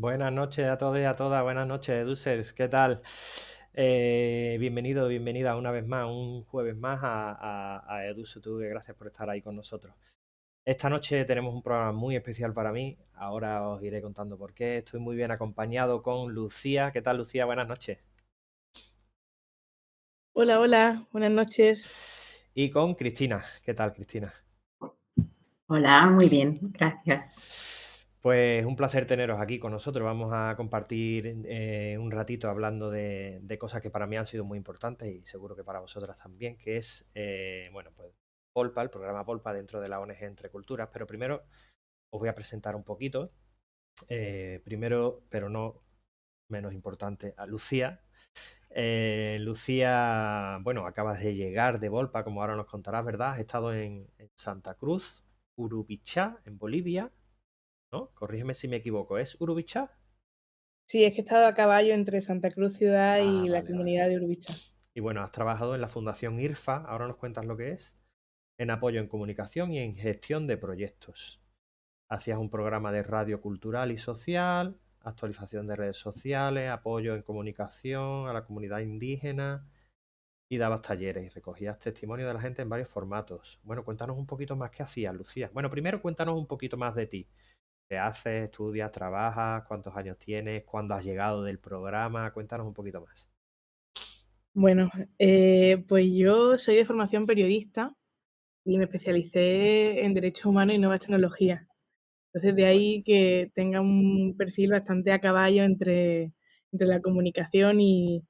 Buenas noches a todos y a todas, buenas noches, Edusers, ¿qué tal? Bienvenido, bienvenida una vez más, un jueves más a EduSUTube, gracias por estar ahí con nosotros. Esta noche tenemos un programa muy especial para mí, ahora os iré contando por qué. Estoy muy bien acompañado con Lucía. ¿Qué tal, Lucía? Buenas noches. Hola, hola, buenas noches. Y con Cristina. ¿Qué tal, Cristina? Hola, muy bien, gracias. Pues un placer teneros aquí con nosotros. Vamos a compartir un ratito hablando de cosas que para mí han sido muy importantes y seguro que para vosotras también, que es, bueno, pues Polpa, el programa Polpa dentro de la ONG Entre Culturas. Pero primero os voy a presentar un poquito. Primero, pero no menos importante, a Lucía. Lucía, bueno, acabas de llegar de Volpa, como ahora nos contarás, ¿verdad? Has estado en Santa Cruz, Urubichá, en Bolivia, ¿no? Corrígeme si me equivoco, ¿es Urubichá? Sí, es que he estado a caballo entre Santa Cruz ciudad Ah, y la vale, vale. comunidad de Urubicha. Y bueno, has trabajado en la Fundación IRFA, ahora nos cuentas lo que es, en apoyo en comunicación y en gestión de proyectos. Hacías un programa de radio cultural y social, actualización de redes sociales, apoyo en comunicación a la comunidad indígena y dabas talleres y recogías testimonio de la gente en varios formatos. Bueno, cuéntanos un poquito más qué hacías, Lucía. Bueno, primero cuéntanos un poquito más de ti. ¿Qué haces? ¿Estudias? ¿Trabajas? ¿Cuántos años tienes? ¿Cuándo has llegado del programa? Cuéntanos un poquito más. Bueno, pues yo soy de formación periodista y me especialicé en Derechos Humanos y Nuevas Tecnologías. Entonces, de Guay. ahí que tenga un perfil bastante a caballo entre la comunicación y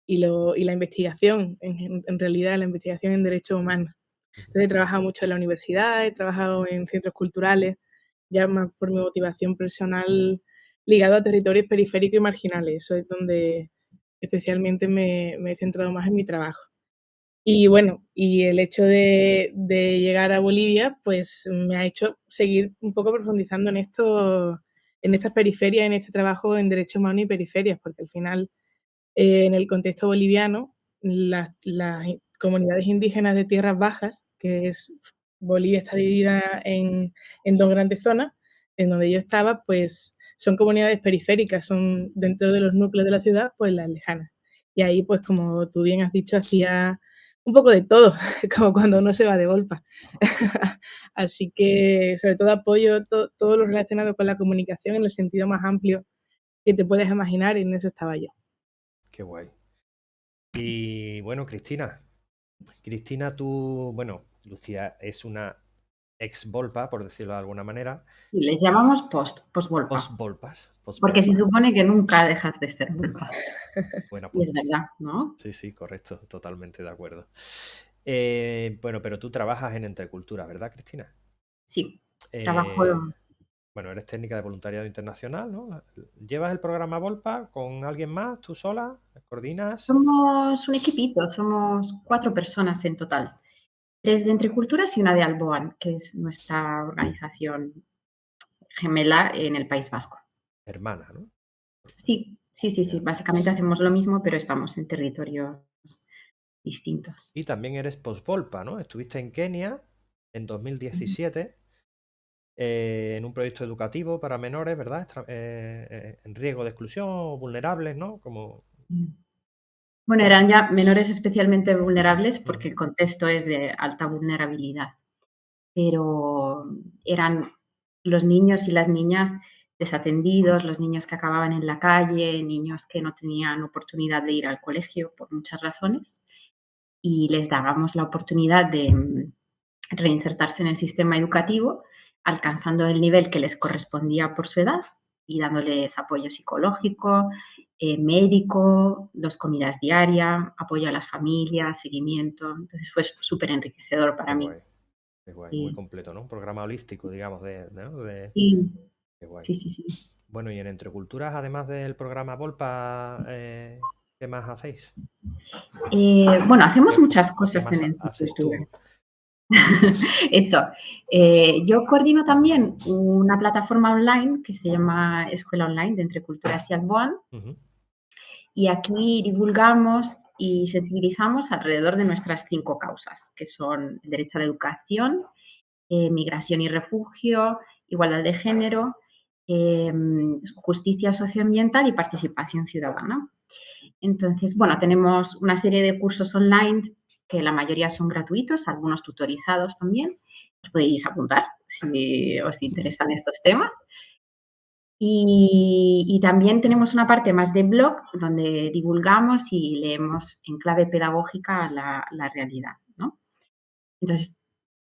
la investigación, en realidad la investigación en derechos humanos. Ujú. Entonces, he trabajado mucho en la universidad, he trabajado en centros culturales, ya más por mi motivación personal ligado a territorios periféricos y marginales. Eso es donde especialmente me he centrado más en mi trabajo. Y bueno, y el hecho de llegar a Bolivia, pues me ha hecho seguir un poco profundizando en esto, en estas periferias, en este trabajo en derechos humanos y periferias, porque al final en el contexto boliviano, las comunidades indígenas de tierras bajas, que es Bolivia está dividida en dos grandes zonas, en donde yo estaba, pues son comunidades periféricas, son dentro de los núcleos de la ciudad, pues las lejanas. Y ahí, pues como tú bien has dicho, hacía un poco de todo, como cuando uno se va de Golpa. Así que, sobre todo, apoyo todo lo relacionado con la comunicación en el sentido más amplio que te puedes imaginar, y en eso estaba yo. Qué guay. Y bueno, Cristina. Cristina, tú, bueno, Lucía es una ex Volpa, por decirlo de alguna manera. Y les llamamos post-Volpa, Post-Volpas, porque se post-Volpa. supone que nunca dejas de ser Volpa. Buen Y es apunte. verdad, ¿no? Sí, sí, correcto, totalmente de acuerdo. Bueno, pero tú trabajas en Entrecultura, ¿verdad, Cristina? Sí, trabajo. Eh, bueno, eres técnica de voluntariado internacional, ¿no? ¿Llevas el programa Volpa con alguien más, tú sola? ¿Coordinas? Somos un equipito, somos 4 personas en total. 3 de Entre Culturas y una de Alboan, que es nuestra organización gemela en el País Vasco. Hermana, ¿no? Sí, sí, sí, sí, Ya. básicamente hacemos lo mismo, pero estamos en territorios distintos. Y también eres post-Volpa, ¿no? Estuviste en Kenia en 2017 en un proyecto educativo para menores, ¿verdad? En riesgo de exclusión o vulnerables, ¿no? Como... Bueno, eran ya menores especialmente vulnerables porque Ujú. el contexto es de alta vulnerabilidad, pero eran los niños y las niñas desatendidos, los niños que acababan en la calle, niños que no tenían oportunidad de ir al colegio por muchas razones, y les dábamos la oportunidad de reinsertarse en el sistema educativo, alcanzando el nivel que les correspondía por su edad y dándoles apoyo psicológico, médico, 2 comidas diarias, apoyo a las familias, seguimiento. Entonces fue súper enriquecedor Qué para mí. guay, qué guay, muy Sí, completo, ¿no? Un programa holístico, digamos, ¿no? sí, Qué guay. sí, sí, sí. Bueno, y en Entre Culturas, además del programa Volpa, ¿qué más hacéis? Bueno, hacemos ¿Qué, muchas qué cosas más en haces tú? Entreculturas. Eso. Yo coordino también una plataforma online que se llama Escuela Online de Entre Culturas y Alboan. Ujú. Y aquí divulgamos y sensibilizamos alrededor de nuestras 5 causas, que son el derecho a la educación, migración y refugio, igualdad de género justicia socioambiental y participación ciudadana. Entonces, bueno, tenemos una serie de cursos online que la mayoría son gratuitos, algunos tutorizados también. Os podéis apuntar si os interesan estos temas. Y también tenemos una parte más de blog donde divulgamos y leemos en clave pedagógica la realidad, ¿no? Entonces,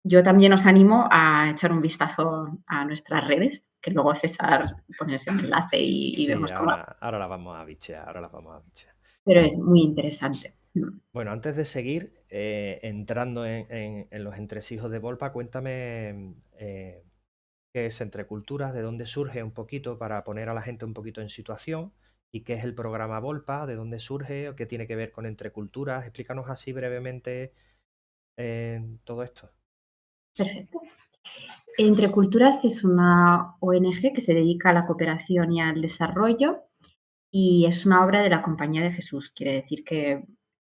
yo también os animo a echar un vistazo a nuestras redes, que luego César pone ese enlace y Sí, vemos cómo. ahora la vamos a bichear, ahora la vamos a bichear. Pero es muy interesante. Bueno, antes de seguir entrando en los entresijos de Volpa, cuéntame qué es Entre Culturas, de dónde surge un poquito para poner a la gente un poquito en situación y qué es el programa Volpa, de dónde surge o qué tiene que ver con Entre Culturas. Explícanos así brevemente todo esto. Perfecto. Entre Culturas es una ONG que se dedica a la cooperación y al desarrollo y es una obra de la Compañía de Jesús. Quiere decir que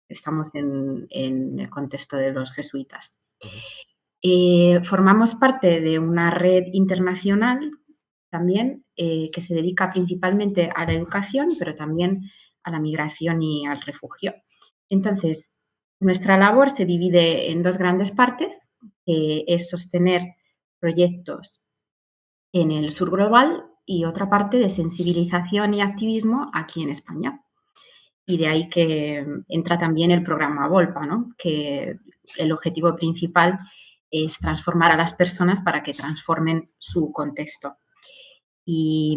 estamos en el contexto de los jesuitas. Formamos parte de una red internacional también que se dedica principalmente a la educación, pero también a la migración y al refugio. Entonces, nuestra labor se divide en dos grandes partes, que es sostener proyectos en el sur global y otra parte de sensibilización y activismo aquí en España. Y de ahí que entra también el programa Volpa, ¿no? Que el objetivo principal es transformar a las personas para que transformen su contexto. Y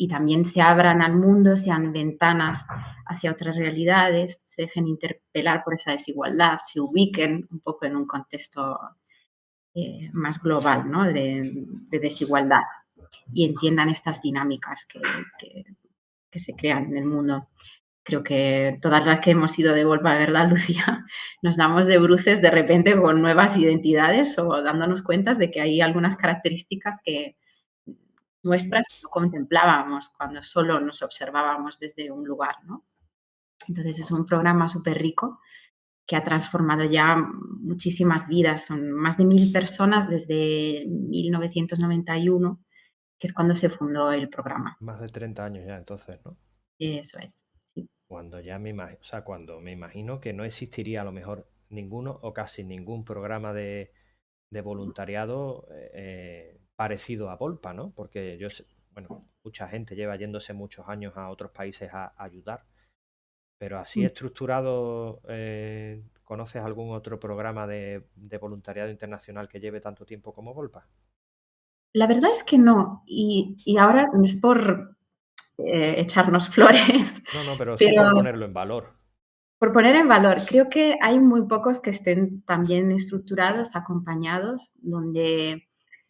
también se abran al mundo, sean ventanas hacia otras realidades, se dejen interpelar por esa desigualdad, se ubiquen un poco en un contexto más global, ¿no? de desigualdad y entiendan estas dinámicas que se crean en el mundo. Creo que todas las que hemos ido de Volpa, ¿verdad, Lucía? Nos damos de bruces de repente con nuevas identidades o dándonos cuenta de que hay algunas características que nuestras no contemplábamos cuando solo nos observábamos desde un lugar, ¿no? Entonces es un programa súper rico que ha transformado ya muchísimas vidas. Son más de 1000 personas desde 1991, que es cuando se fundó el programa. Más de 30 años ya entonces, ¿no? Eso es, sí. Cuando ya cuando me imagino que no existiría a lo mejor ninguno o casi ningún programa de voluntariado parecido a Volpa, ¿no? Porque bueno, mucha gente lleva yéndose muchos años a otros países a ayudar, pero así estructurado, ¿conoces algún otro programa de voluntariado internacional que lleve tanto tiempo como Volpa? La verdad es que no, y ahora no es por echarnos flores, No, pero sí pero por ponerlo en valor. por poner en valor, creo que hay muy pocos que estén tan bien estructurados, acompañados, donde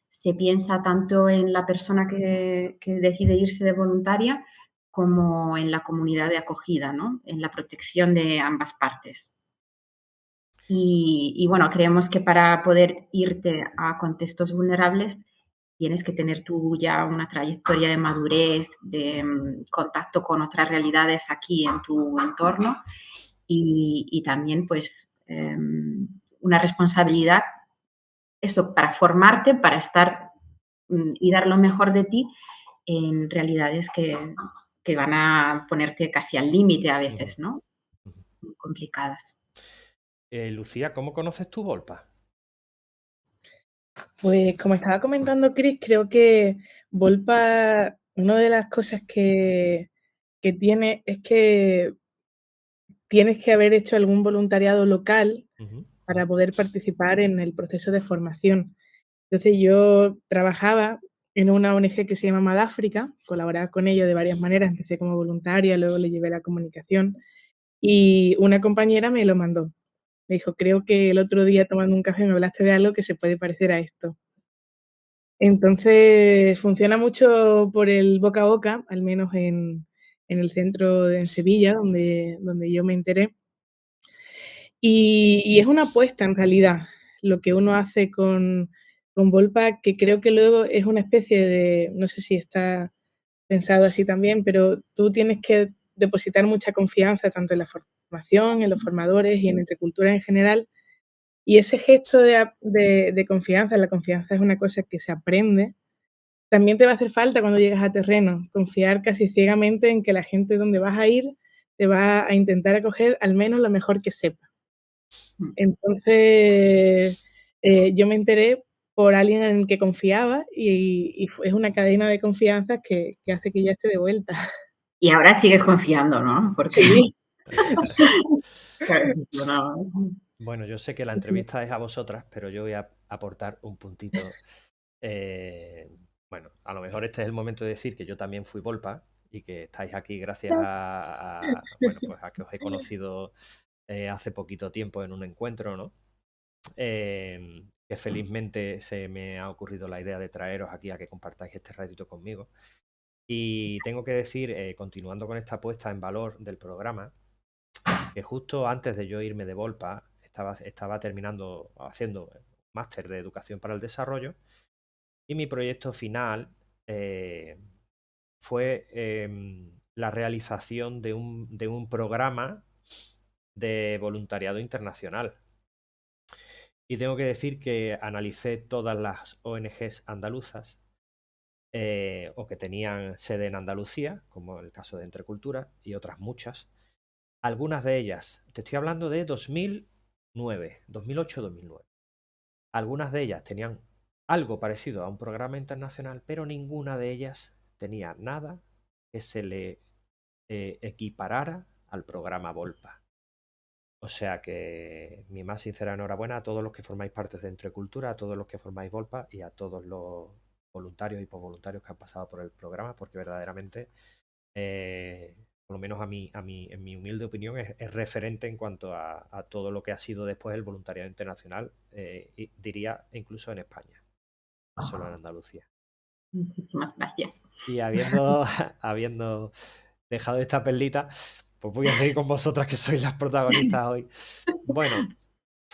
se piensa tanto en la persona que decide irse de voluntaria como en la comunidad de acogida, ¿no? En la protección de ambas partes. Y bueno, creemos que para poder irte a contextos vulnerables tienes que tener tú ya una trayectoria de madurez, de contacto con otras realidades aquí en tu entorno y también pues una responsabilidad, eso, para formarte, para estar y dar lo mejor de ti en realidades que van a ponerte casi al límite a veces, ¿no? Muy complicadas. Lucía, ¿cómo conoces tú Volpa? Pues como estaba comentando Chris, creo que Volpa, una de las cosas que tiene es que tienes que haber hecho algún voluntariado local para poder participar en el proceso de formación. Entonces yo trabajaba en una ONG que se llama Madáfrica, colaboraba con ellos de varias maneras, empecé como voluntaria, luego le llevé la comunicación y una compañera me lo mandó. Me dijo, creo que el otro día tomando un café me hablaste de algo que se puede parecer a esto. Entonces funciona mucho por el boca a boca, al menos en el centro en Sevilla, donde yo me enteré. Y es una apuesta en realidad, lo que uno hace con Volpa, que creo que luego es una especie de, no sé si está pensado así también, pero tú tienes que depositar mucha confianza tanto en la formación, en los formadores y en Entre Culturas en general. Y ese gesto de confianza, la confianza es una cosa que se aprende, también te va a hacer falta cuando llegas a terreno, confiar casi ciegamente en que la gente donde vas a ir te va a intentar acoger al menos lo mejor que sepa. Mm. Entonces, yo me enteré por alguien en el que confiaba y es una cadena de confianza que hace que ya esté de vuelta. Y ahora sigues confiando, ¿no? Porque Sí, claro, sí, sí, no. Bueno, yo sé que la sí, sí. entrevista es a vosotras, pero yo voy a aportar un puntito. Bueno, a lo mejor este es el momento de decir que yo también fui Volpa y que estáis aquí gracias bueno, pues a que os he conocido hace poquito tiempo en un encuentro, ¿no? Que felizmente se me ha ocurrido la idea de traeros aquí a que compartáis este ratito conmigo. Y tengo que decir, continuando con esta puesta en valor del programa, que justo antes de yo irme de Volpa, estaba terminando, haciendo máster de educación para el desarrollo, y mi proyecto final fue la realización de un programa de voluntariado internacional. Y tengo que decir que analicé todas las ONGs andaluzas o que tenían sede en Andalucía, como el caso de Entre Culturas y otras muchas. Algunas de ellas, te estoy hablando de 2009, 2008-2009. Algunas de ellas tenían algo parecido a un programa internacional, pero ninguna de ellas tenía nada que se le equiparara al programa Volpa. O sea que mi más sincera enhorabuena a todos los que formáis parte de Entre Cultura, a todos los que formáis Volpa y a todos los voluntarios y posvoluntarios que han pasado por el programa, porque verdaderamente, por lo menos en mi humilde opinión, es referente en cuanto a todo lo que ha sido después el voluntariado internacional, y diría incluso en España, no solo en Andalucía. Muchísimas gracias. Y habiendo, habiendo dejado esta perlita, pues voy a seguir con vosotras que sois las protagonistas hoy. Bueno,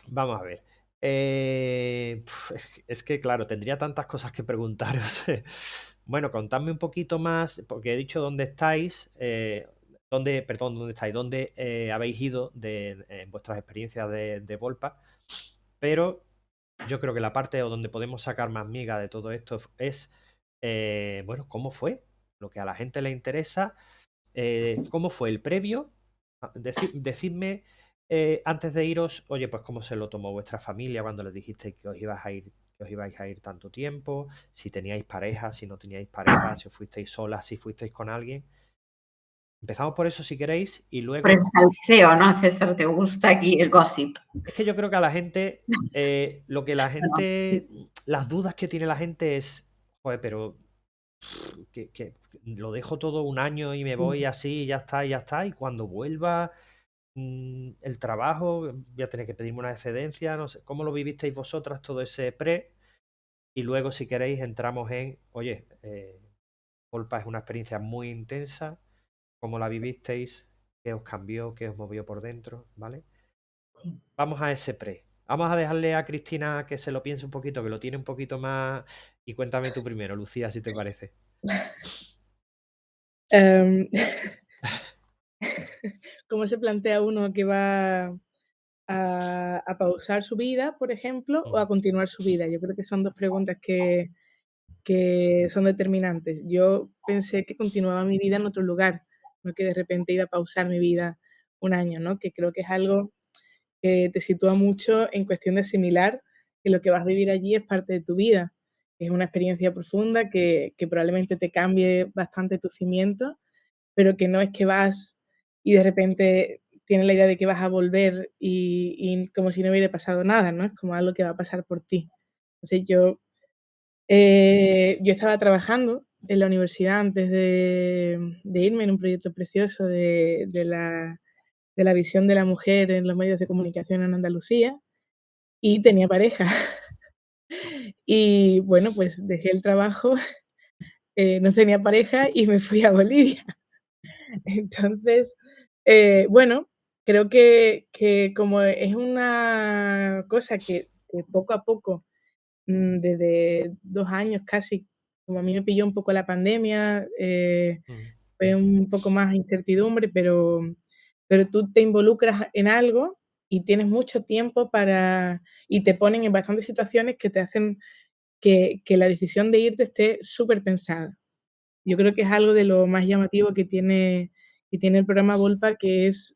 vamos a ver. Es que, claro, tendría tantas cosas que preguntaros. Bueno, contadme un poquito más, porque he dicho dónde estáis, perdón, dónde estáis, dónde habéis ido en vuestras experiencias de Volpa, pero yo creo que la parte o donde podemos sacar más miga de todo esto es, bueno, cómo fue, lo que a la gente le interesa, cómo fue el previo. Decidme antes de iros, oye, pues cómo se lo tomó vuestra familia cuando les dijiste que os ibas a ir, que os ibais a ir tanto tiempo, si teníais pareja, si no teníais pareja, si os fuisteis solas, si fuisteis con alguien. Empezamos por eso si queréis y Por el luego salseo, ¿no, César? ¿Te gusta aquí el gossip? es que yo creo que a la gente, lo que la Bueno, sí. gente, las dudas que tiene la gente es, joder, pero que lo dejo todo un año y me voy así y ya está, y cuando vuelva el trabajo, voy a tener que pedirme una excedencia, no sé, ¿cómo lo vivisteis vosotras todo ese pre? Y luego, si queréis, entramos en, oye, Volpa es una experiencia muy intensa, ¿cómo la vivisteis? ¿Qué os cambió? ¿Qué os movió por dentro? ¿Vale? Sí. Vamos a ese pre. Vamos a dejarle a Cristina que se lo piense un poquito, que lo tiene un poquito más. Y cuéntame tú primero, Lucía, si te parece. Em, ¿Cómo se plantea uno que va a pausar su vida, por ejemplo, o a continuar su vida? Yo creo que son 2 preguntas que son determinantes. Yo pensé que continuaba mi vida en otro lugar, no que de repente iba a pausar mi vida un año, ¿no? Que creo que es algo que te sitúa mucho en cuestión de asimilar que lo que vas a vivir allí es parte de tu vida. Es una experiencia profunda que probablemente te cambie bastante tus cimientos, pero que no es que vas y de repente tienes la idea de que vas a volver y como si no hubiera pasado nada, ¿no? Es como algo que va a pasar por ti. Entonces yo estaba trabajando en la universidad antes de irme en un proyecto precioso de la visión de la mujer en los medios de comunicación en Andalucía y tenía pareja. Y bueno, pues dejé el trabajo, no tenía pareja y me fui a Bolivia. Entonces, bueno, creo que como es una cosa que poco a poco, desde 2 años casi, como a mí me pilló un poco la pandemia, Mm, fue un poco más incertidumbre, pero tú te involucras en algo y tienes mucho tiempo para y te ponen en bastantes situaciones que te hacen que la decisión de irte esté súper pensada. Yo creo que es algo de lo más llamativo que tiene el programa Volpa, que es,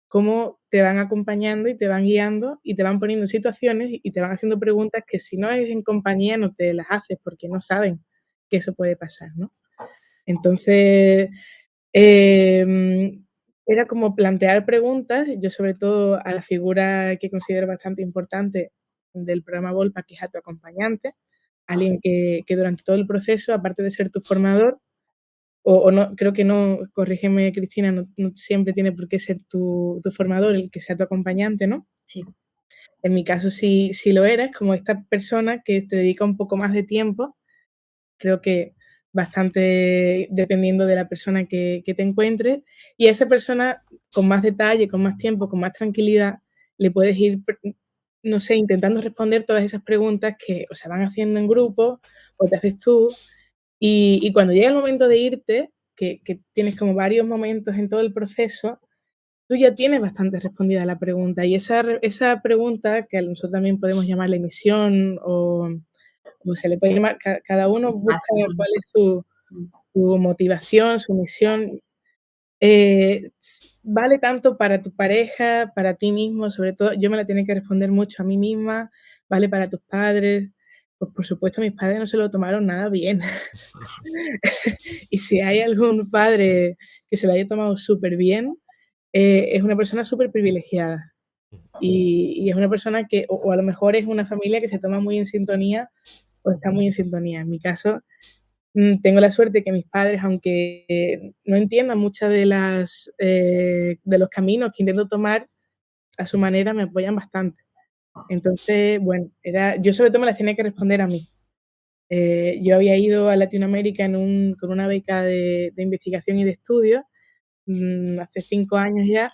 cómo te van acompañando y te van guiando y te van poniendo en situaciones y te van haciendo preguntas que si no es en compañía no te las haces porque no saben que eso puede pasar, ¿no? Entonces, em, era como plantear preguntas, yo sobre todo a la figura que considero bastante importante del programa Volpa, que es a tu acompañante, alguien que durante todo el proceso, aparte de ser tu formador, o no, creo que no, corrígeme Cristina, no siempre tiene por qué ser tu formador el que sea tu acompañante, ¿no? Sí. En mi caso sí lo era, es como esta persona que te dedica un poco más de tiempo, creo que bastante dependiendo de la persona que te encuentres, y a esa persona con más detalle, con más tiempo, con más tranquilidad, le puedes ir, no sé, intentando responder todas esas preguntas que o se van haciendo en grupo o te haces tú, y cuando llega el momento de irte, que tienes como varios momentos en todo el proceso, tú ya tienes bastante respondida la pregunta, y esa pregunta, que a nosotros también podemos llamarle misión o se le puede llamar, cada uno busca Pasión. cuál es su motivación, su misión, vale tanto para tu pareja, para ti mismo, sobre todo yo me la tenía que responder mucho a mí misma, vale para tus padres, pues por supuesto mis padres no se lo tomaron nada bien. Y si hay algún padre que se lo haya tomado súper bien, es una persona súper privilegiada. Y es una persona que, o a lo mejor es una familia que se toma muy en sintonía o está muy en sintonía. En mi caso, tengo la suerte que mis padres, aunque no entiendan muchas de los caminos que intento tomar, a su manera me apoyan bastante. Entonces, bueno, yo sobre todo me las tenía que responder a mí. Yo había ido a Latinoamérica con una beca de investigación y de estudio, hace 5 años ya,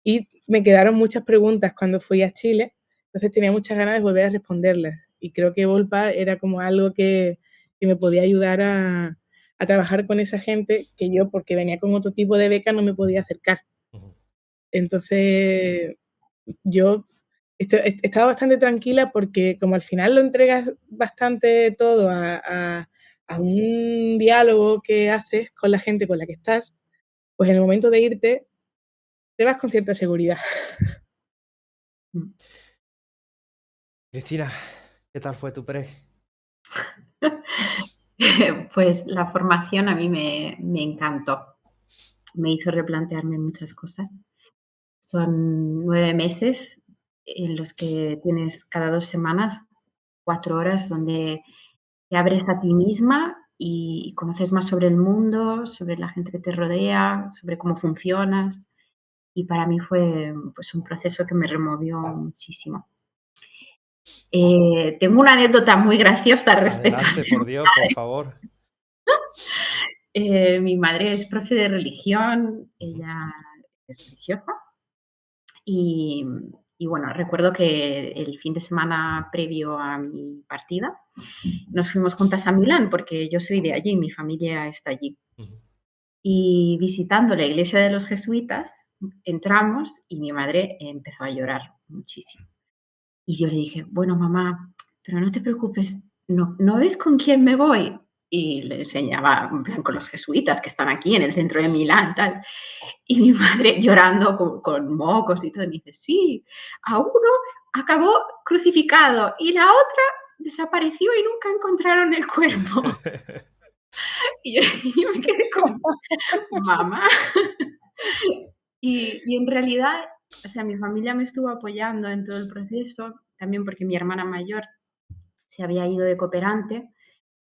y me quedaron muchas preguntas cuando fui a Chile, entonces tenía muchas ganas de volver a responderlas. Y creo que Volpa era como algo que me podía ayudar a trabajar con esa gente que yo, porque venía con otro tipo de beca, no me podía acercar. Entonces, yo estaba bastante tranquila porque como al final lo entregas bastante todo a un diálogo que haces con la gente con la que estás, pues en el momento de irte, te vas con cierta seguridad. Mm. Cristina, ¿qué tal fue tu pre? Pues la formación a mí me encantó. Me hizo replantearme muchas cosas. Son 9 meses en los que tienes cada 2 semanas 4 horas donde te abres a ti misma y conoces más sobre el mundo, sobre la gente que te rodea, sobre cómo funcionas. Y para mí fue, pues, un proceso que me removió muchísimo. Tengo una anécdota muy graciosa respecto al Adelante, por tema. Dios, por favor. Mi madre es profe de religión, Ujú, ella es religiosa y, y bueno, recuerdo que el fin de semana previo a mi partida nos fuimos juntas a Milán porque yo soy de allí, mi familia está allí. ujú. Y visitando la iglesia de los jesuitas, entramos y mi madre empezó a llorar muchísimo. Y yo le dije, bueno, mamá, pero no te preocupes, ¿no ves con quién me voy? Y le enseñaba, en plan, con los jesuitas que están aquí en el centro de Milán, tal. Y mi madre llorando con mocos y todo, y me dice, sí, a uno acabó crucificado y la otra desapareció y nunca encontraron el cuerpo. Y yo, y yo me quedé como, mamá. Y en realidad, o sea, mi familia me estuvo apoyando en todo el proceso, también porque mi hermana mayor se había ido de cooperante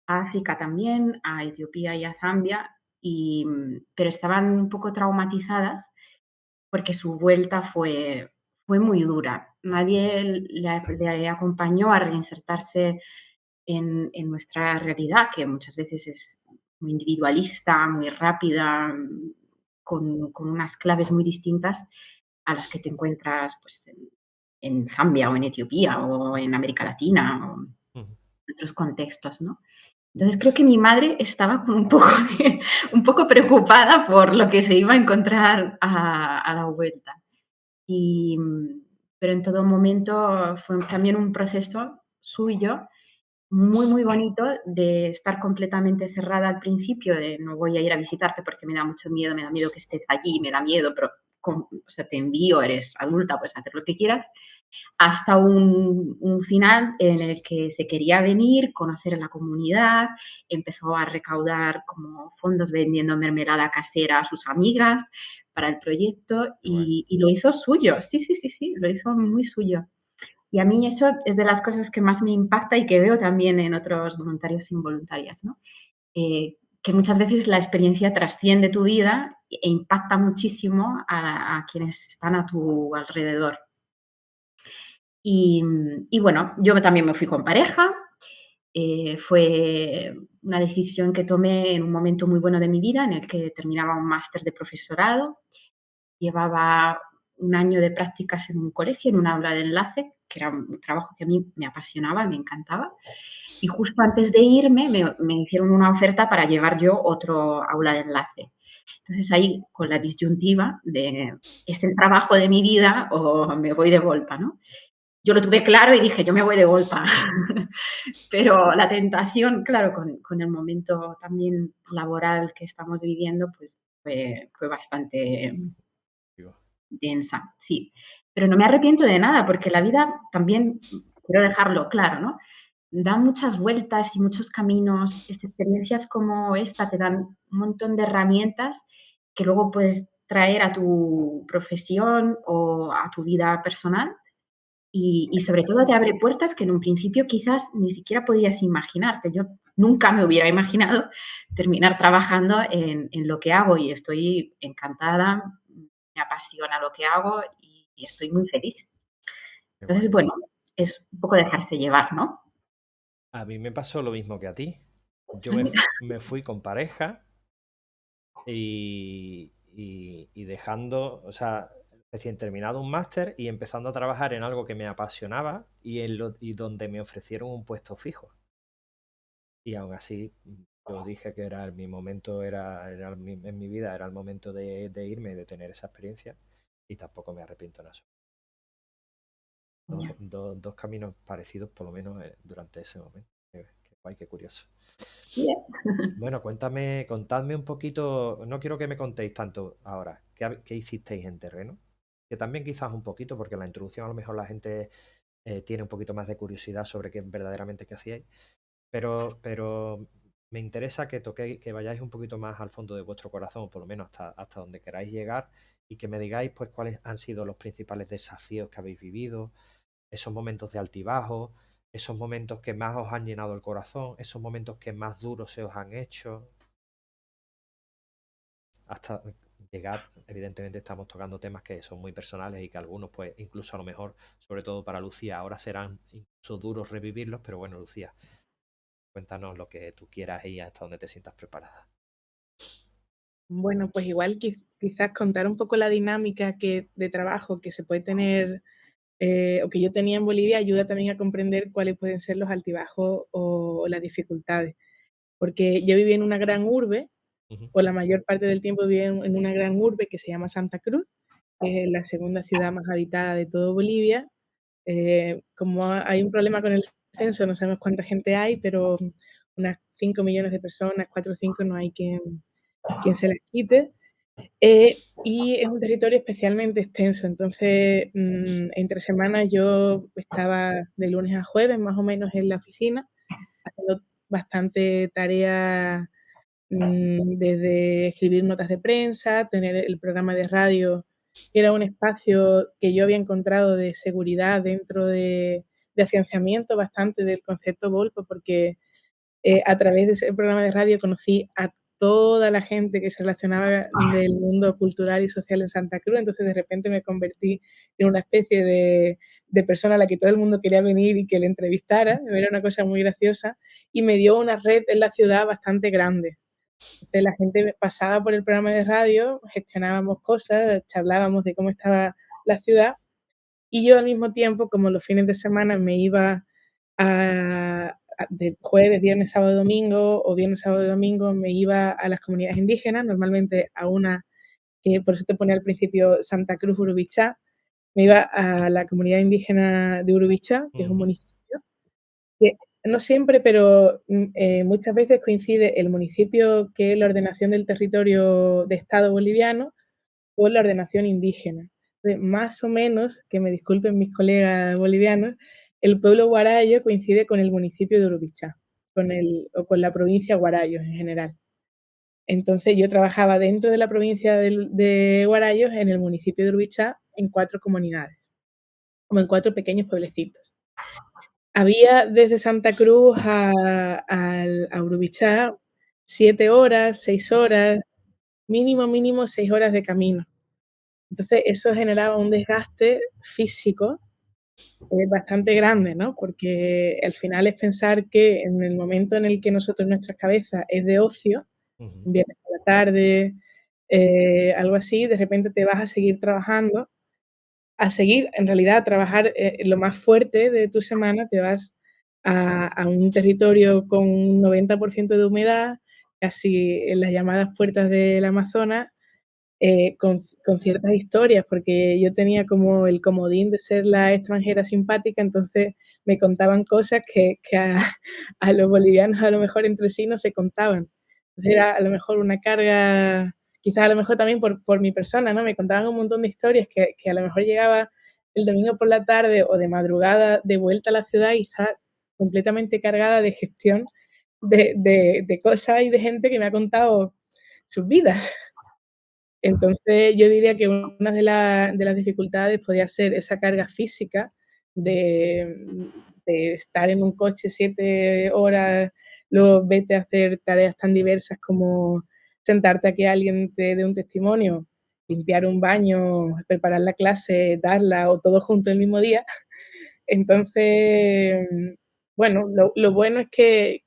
a África también, a Etiopía y a Zambia, pero estaban un poco traumatizadas porque su vuelta fue muy dura. Nadie le acompañó a reinsertarse en nuestra realidad, que muchas veces es muy individualista, muy rápida, con unas claves muy distintas a las que te encuentras pues, en Zambia o en Etiopía o en América Latina o en Ujú. otros contextos, ¿no? Entonces creo que mi madre estaba como un poco, un poco preocupada por lo que se iba a encontrar a la vuelta. Y, pero en todo momento fue también un proceso suyo muy, muy bonito de estar completamente cerrada al principio, de no voy a ir a visitarte porque me da mucho miedo, me da miedo que estés allí, me da miedo, pero o sea, te envío, eres adulta, puedes hacer lo que quieras, hasta un final en el que se quería venir, conocer a la comunidad, empezó a recaudar como fondos vendiendo mermelada casera a sus amigas para el proyecto Bueno, y lo hizo suyo. Sí, sí, sí, sí, lo hizo muy suyo. Y a mí eso es de las cosas que más me impacta y que veo también en otros voluntarios e involuntarias, ¿no? Que muchas veces la experiencia trasciende tu vida e impacta muchísimo a quienes están a tu alrededor. Y bueno, yo también me fui con pareja. Fue una decisión que tomé en un momento muy bueno de mi vida, en el que terminaba un máster de profesorado. Llevaba un año de prácticas en un colegio, en un aula de enlace, que era un trabajo que a mí me apasionaba, me encantaba. Y justo antes de irme me hicieron una oferta para llevar yo otro aula de enlace. Entonces ahí, con la disyuntiva de, ¿es el trabajo de mi vida o me voy de Volpa, no? Yo lo tuve claro y dije, yo me voy de Volpa. Pero la tentación, claro, con el momento también laboral que estamos viviendo, pues fue bastante digo, densa, sí. Pero no me arrepiento de nada, porque la vida también, quiero dejarlo claro, ¿no? Da muchas vueltas y muchos caminos. Experiencias como esta te dan un montón de herramientas que luego puedes traer a tu profesión o a tu vida personal y sobre todo te abre puertas que en un principio quizás ni siquiera podías imaginarte. Yo nunca me hubiera imaginado terminar trabajando en lo que hago y estoy encantada, me apasiona lo que hago y estoy muy feliz. qué Entonces, guay. bueno, es un poco dejarse llevar, ¿no? A mí me pasó lo mismo que a ti. Yo Ay, mira. me fui con pareja y dejando, o sea, recién terminado un máster y empezando a trabajar en algo que me apasionaba y donde me ofrecieron un puesto fijo. Y aún así, yo dije que era mi momento, en mi vida, era el momento de irme y de tener esa experiencia. Y tampoco me arrepiento en eso. Dos caminos parecidos, por lo menos durante ese momento. Qué guay, qué curioso. Sí, ¿eh? Bueno, contadme un poquito, no quiero que me contéis tanto ahora, ¿qué hicisteis en terreno? Que también quizás un poquito, porque en la introducción a lo mejor la gente tiene un poquito más de curiosidad sobre qué verdaderamente qué hacíais, pero me interesa que toquéis, que vayáis un poquito más al fondo de vuestro corazón, o por lo menos hasta donde queráis llegar, y que me digáis pues cuáles han sido los principales desafíos que habéis vivido, esos momentos de altibajo, esos momentos que más os han llenado el corazón, esos momentos que más duros se os han hecho, hasta llegar, evidentemente estamos tocando temas que son muy personales y que algunos, pues incluso a lo mejor, sobre todo para Lucía, ahora serán incluso duros revivirlos, pero bueno, Lucía, cuéntanos lo que tú quieras y hasta donde te sientas preparada. Bueno, pues igual quizás contar un poco la dinámica de trabajo que se puede tener o que yo tenía en Bolivia ayuda también a comprender cuáles pueden ser los altibajos o las dificultades. Porque yo viví en una gran urbe, Ujú. o la mayor parte del tiempo viví en una gran urbe que se llama Santa Cruz, que es la segunda ciudad más habitada de todo Bolivia. Como hay un problema con el censo, no sabemos cuánta gente hay, pero unas 5 millones de personas, 4 o 5, no hay quien se las quite. Y es un territorio especialmente extenso, entonces entre semanas yo estaba de lunes a jueves más o menos en la oficina, haciendo bastante tarea, desde escribir notas de prensa, tener el programa de radio, que era un espacio que yo había encontrado de seguridad dentro de afianzamiento bastante del concepto Volpo, porque a través de ese programa de radio conocí a toda la gente que se relacionaba del mundo cultural y social en Santa Cruz, entonces de repente me convertí en una especie de persona a la que todo el mundo quería venir y que le entrevistara, era una cosa muy graciosa, y me dio una red en la ciudad bastante grande. Entonces la gente pasaba por el programa de radio, gestionábamos cosas, charlábamos de cómo estaba la ciudad, y yo al mismo tiempo, como los fines de semana me iba de jueves, viernes, sábado, domingo, o viernes, sábado, domingo, me iba a las comunidades indígenas, normalmente a una, que por eso te pone al principio Santa Cruz Urubichá, me iba a la comunidad indígena de Urubichá, que es un Ujú. municipio, que No siempre, pero muchas veces coincide el municipio que es la ordenación del territorio de Estado boliviano con la ordenación indígena. Entonces, más o menos, que me disculpen mis colegas bolivianos, el pueblo Guarayo coincide con el municipio de Urubichá, o con la provincia Guarayos en general. Entonces yo trabajaba dentro de la provincia de Guarayos, en el municipio de Urubichá, en 4 comunidades, como en 4 pequeños pueblecitos. Había desde Santa Cruz a Urubichá 7 horas, 6 horas, mínimo 6 horas de camino. Entonces eso generaba un desgaste físico bastante grande, ¿no? Porque al final es pensar que en el momento en el que nosotros nuestra cabeza es de ocio, Ujú. un viernes por la tarde, algo así, de repente te vas a seguir trabajando, a seguir, en realidad, a trabajar lo más fuerte de tu semana, te vas a un territorio con un 90% de humedad, casi en las llamadas puertas del Amazonas, con ciertas historias, porque yo tenía como el comodín de ser la extranjera simpática, entonces me contaban cosas que a los bolivianos a lo mejor entre sí no se contaban. Entonces era a lo mejor una carga, quizás a lo mejor también por mi persona, ¿no? Me contaban un montón de historias que a lo mejor llegaba el domingo por la tarde o de madrugada de vuelta a la ciudad y estaba completamente cargada de gestión de cosas y de gente que me ha contado sus vidas. Entonces, yo diría que una de las dificultades podría ser esa carga física de estar en un coche 7 horas, luego vete a hacer tareas tan diversas como sentarte a que alguien te dé un testimonio, limpiar un baño, preparar la clase, darla o todo junto el mismo día. Entonces, bueno, lo bueno es que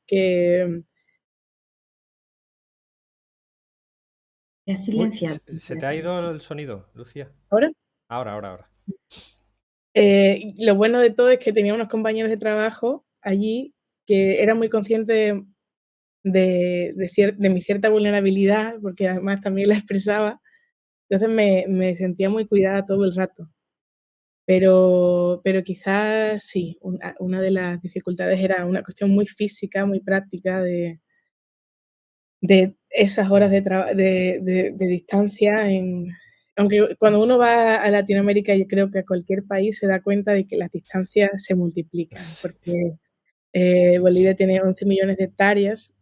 Te has Uy, silenciado ¿se te ha completamente. ido el sonido, Lucía? ahora Ahora. Lo bueno de todo es que tenía unos compañeros de trabajo allí que eran muy conscientes de mi cierta vulnerabilidad, porque además también la expresaba, entonces me sentía muy cuidada todo el rato. Pero quizás sí, una de las dificultades era una cuestión muy física, muy práctica de esas horas de traba de distancia en aunque cuando uno va a Latinoamérica, yo creo que a cualquier país se da cuenta de que las distancias se multiplican, Sí. porque, Bolivia tiene 11 millones de hectáreas,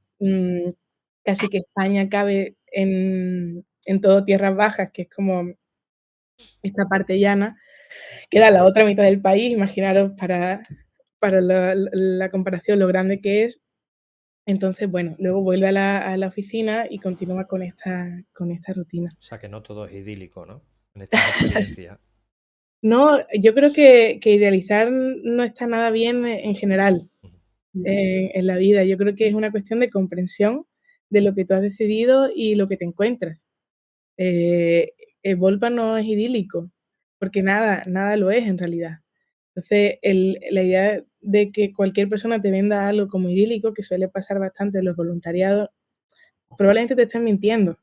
casi que España cabe en todo tierras bajas, que es como esta parte llana, queda la otra mitad del país, imaginaros para la comparación lo grande que es. Entonces, bueno, luego vuelve a la oficina y continúa con esta rutina. O sea que no todo es idílico, ¿no? En estas experiencias. No, yo creo que idealizar no está nada bien en general, Ujú. en la vida. Yo creo que es una cuestión de comprensión de lo que tú has decidido y lo que te encuentras. Eh, Volpa no es idílico, porque nada lo es en realidad. Entonces, la idea de que cualquier persona te venda algo como idílico, que suele pasar bastante en los voluntariados, probablemente te estén mintiendo.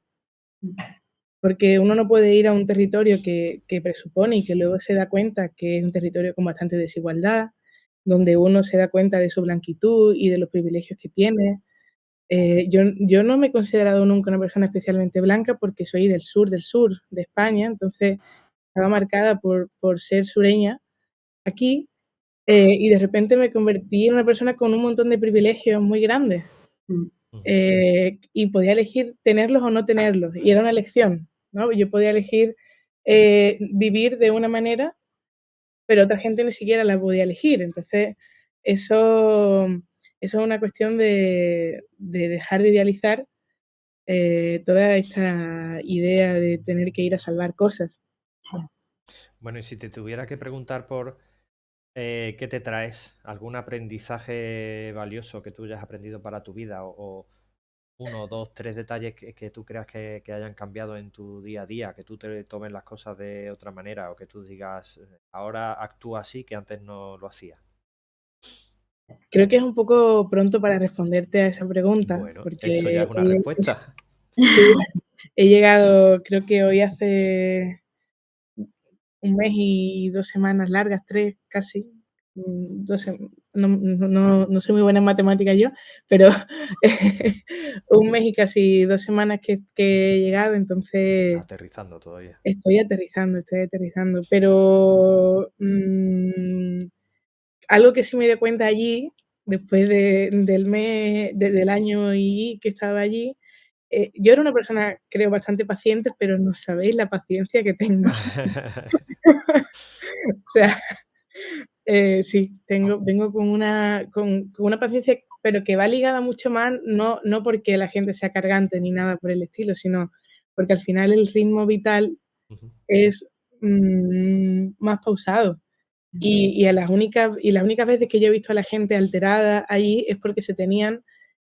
Porque uno no puede ir a un territorio que presupone y que luego se da cuenta que es un territorio con bastante desigualdad, donde uno se da cuenta de su blanquitud y de los privilegios que tiene. Yo no me he considerado nunca una persona especialmente blanca porque soy del sur de España, entonces estaba marcada por ser sureña aquí, y de repente me convertí en una persona con un montón de privilegios muy grandes. Mm, Ujú. Y podía elegir tenerlos o no tenerlos, y era una elección, ¿no? Yo podía elegir vivir de una manera, pero otra gente ni siquiera la podía elegir. Entonces, eso, eso es una cuestión de dejar de idealizar toda esta idea de tener que ir a salvar cosas. sí. Bueno, y si te tuviera que preguntar por qué te traes, algún aprendizaje valioso que tú hayas aprendido para tu vida o uno, dos, tres detalles que tú creas que hayan cambiado en tu día a día, que tú te tomes las cosas de otra manera o que tú digas, ahora actúa así que antes no lo hacía. Creo que es un poco pronto para responderte a esa pregunta, Bueno, eso ya porque es una respuesta. sí, he llegado, creo que hoy hace un mes y 2 semanas largas, 3 casi, 2 no soy muy buena en matemáticas yo, pero 1 mes y casi 2 semanas que he llegado, entonces Aterrizando todavía. estoy aterrizando, pero, algo que sí me di cuenta allí, después del mes del año y que estaba allí, yo era una persona, creo, bastante paciente, pero no sabéis la paciencia que tengo. O sea, sí, vengo con una paciencia, pero que va ligada mucho más, no porque la gente sea cargante ni nada por el estilo, sino porque al final el ritmo vital Ujú, es, más pausado. Y las únicas veces que yo he visto a la gente alterada allí es porque se tenían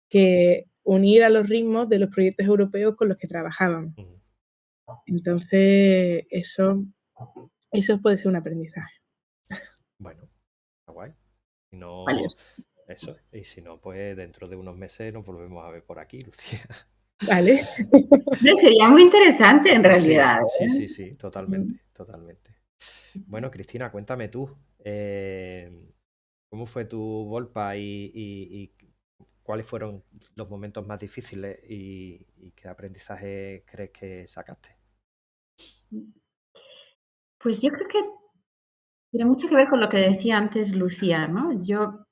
que unir a los ritmos de los proyectos europeos con los que trabajaban. ujú. Entonces, eso puede ser un aprendizaje. Bueno, está guay. Si no, Valioso. eso. Y si no, pues dentro de unos meses nos volvemos a ver por aquí, Lucía. ¿Vale? Hombre, sería muy interesante en Sí, realidad, sí, ¿eh? sí, totalmente, totalmente. Bueno, Cristina, cuéntame tú, ¿cómo fue tu Volpa y cuáles fueron los momentos más difíciles y qué aprendizaje crees que sacaste? Pues yo creo que tiene mucho que ver con lo que decía antes Lucía, ¿no? Yo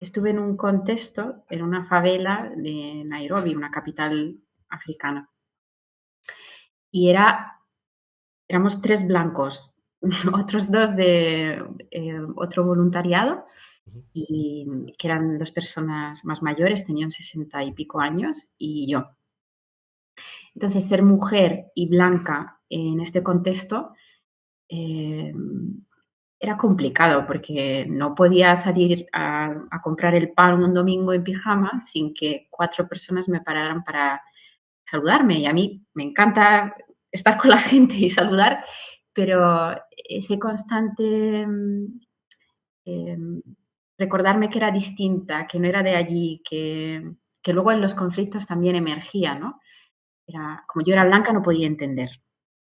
estuve en un contexto, en una favela de Nairobi, una capital africana, y éramos 3 blancos, otros 2 de, otro voluntariado, Ujú, y que eran 2 personas más mayores, tenían 60 y pico años, y yo. Entonces, ser mujer y blanca en este contexto, em, era complicado porque no podía salir a comprar el pan un domingo en pijama sin que 4 personas me pararan para saludarme. Y a mí me encanta estar con la gente y saludar, pero ese constante, em, recordarme que era distinta, que no era de allí, que luego en los conflictos también emergía, ¿no? Era como yo era blanca, no podía entender.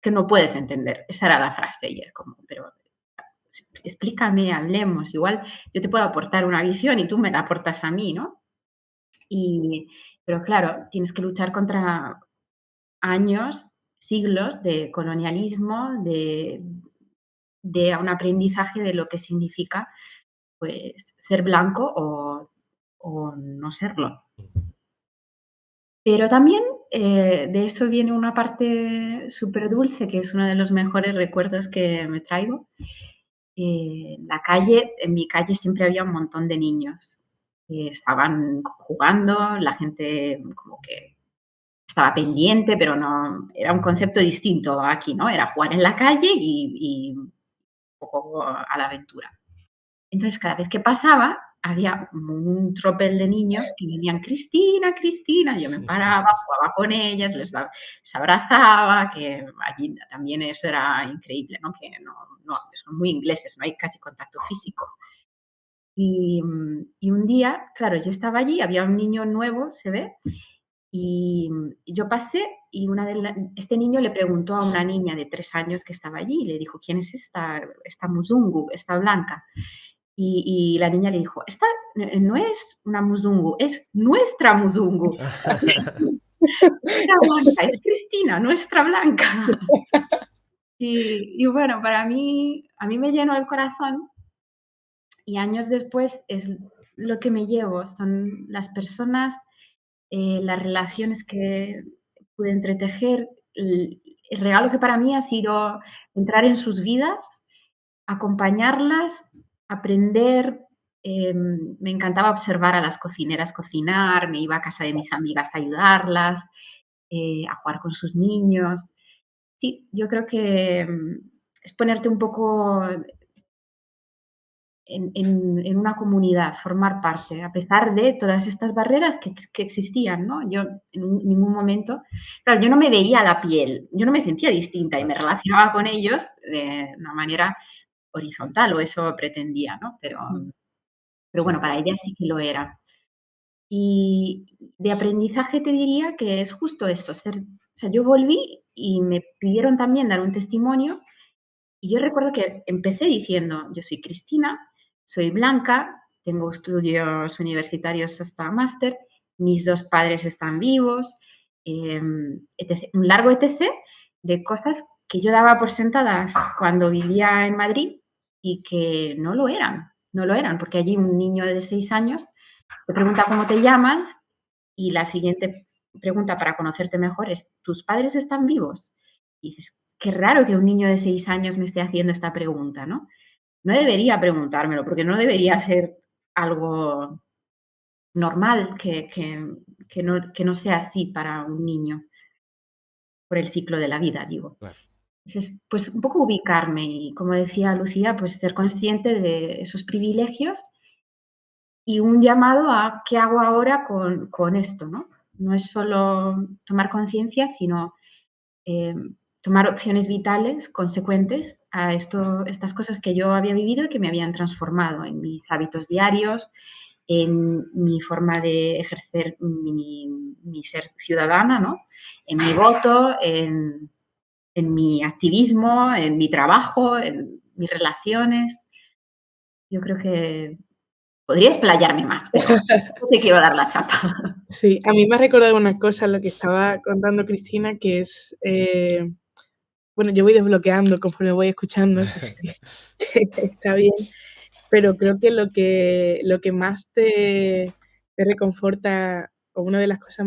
Que no puedes entender. Esa era la frase y era como, pero explícame, hablemos. Igual yo te puedo aportar una visión y tú me la aportas a mí, ¿no? Y, pero claro, tienes que luchar contra años, siglos de colonialismo, de un aprendizaje de lo que significa pues ser blanco o no serlo. ujú. Pero también de eso viene una parte súper dulce, que es uno de los mejores recuerdos que me traigo. La calle, en mi calle siempre había un montón de niños que estaban jugando, la gente como que estaba pendiente, pero no, era un concepto distinto aquí, ¿no? Era jugar en la calle y un poco a la aventura. Entonces, cada vez que pasaba, había un tropel de niños que venían: "Cristina, Cristina", yo me paraba, jugaba con ellas, les abrazaba, que allí también eso era increíble, ¿no? Que no son muy ingleses, no hay casi contacto físico. Y un día, claro, yo estaba allí, había un niño nuevo, se ve, y yo pasé y este niño le preguntó a una niña de 3 años que estaba allí, y le dijo: "¿Quién es esta muzungu, esta blanca?". Y la niña le dijo: "Esta no es una muzungu, es nuestra muzungu". Era blanca, es Cristina, nuestra blanca. Y bueno, a mí me llenó el corazón y años después es lo que me llevo, son las personas, las relaciones que pude entretejer, el regalo que para mí ha sido entrar en sus vidas, acompañarlas, aprender. Me encantaba observar a las cocineras cocinar, me iba a casa de mis amigas a ayudarlas, a jugar con sus niños. Sí, yo creo que es ponerte un poco en una comunidad, formar parte, a pesar de todas estas barreras que existían, ¿no? Yo en ningún momento, claro, yo no me veía a la piel, yo no me sentía distinta y me Claro. relacionaba con ellos de una manera horizontal, o eso pretendía, ¿no? Pero Sí, bueno, para ella sí que lo era. Y de aprendizaje te diría que es justo eso, o sea, yo volví y me pidieron también dar un testimonio y yo recuerdo que empecé diciendo: "Yo soy Cristina, soy blanca", tengo estudios universitarios hasta máster, mis 2 padres están vivos, etc. Un largo etcétera de cosas que yo daba por sentadas cuando vivía en Madrid y que no lo eran, no lo eran, porque allí un niño de 6 años te pregunta cómo te llamas y la siguiente pregunta para conocerte mejor es, ¿tus padres están vivos? Y dices, qué raro que un niño de 6 años me esté haciendo esta pregunta, ¿no? No debería preguntármelo, porque no debería ser algo normal que no sea así para un niño, por el ciclo de la vida, digo. Claro. Entonces, pues un poco ubicarme y, como decía Lucía, pues ser consciente de esos privilegios y un llamado a qué hago ahora con esto, ¿no? No es solo tomar conciencia, sino eh, tomar opciones vitales, consecuentes a estas cosas que yo había vivido y que me habían transformado en mis hábitos diarios, en mi forma de ejercer mi ser ciudadana, ¿no? En mi voto, en mi activismo, en mi trabajo, en mis relaciones. Yo creo que podría explayarme más, pero no te quiero dar la chapa. Sí, a mí me ha recordado una cosa lo que estaba contando Cristina, que es, bueno, yo voy desbloqueando conforme voy escuchando, que está bien, pero creo que lo que más te reconforta, o una de las cosas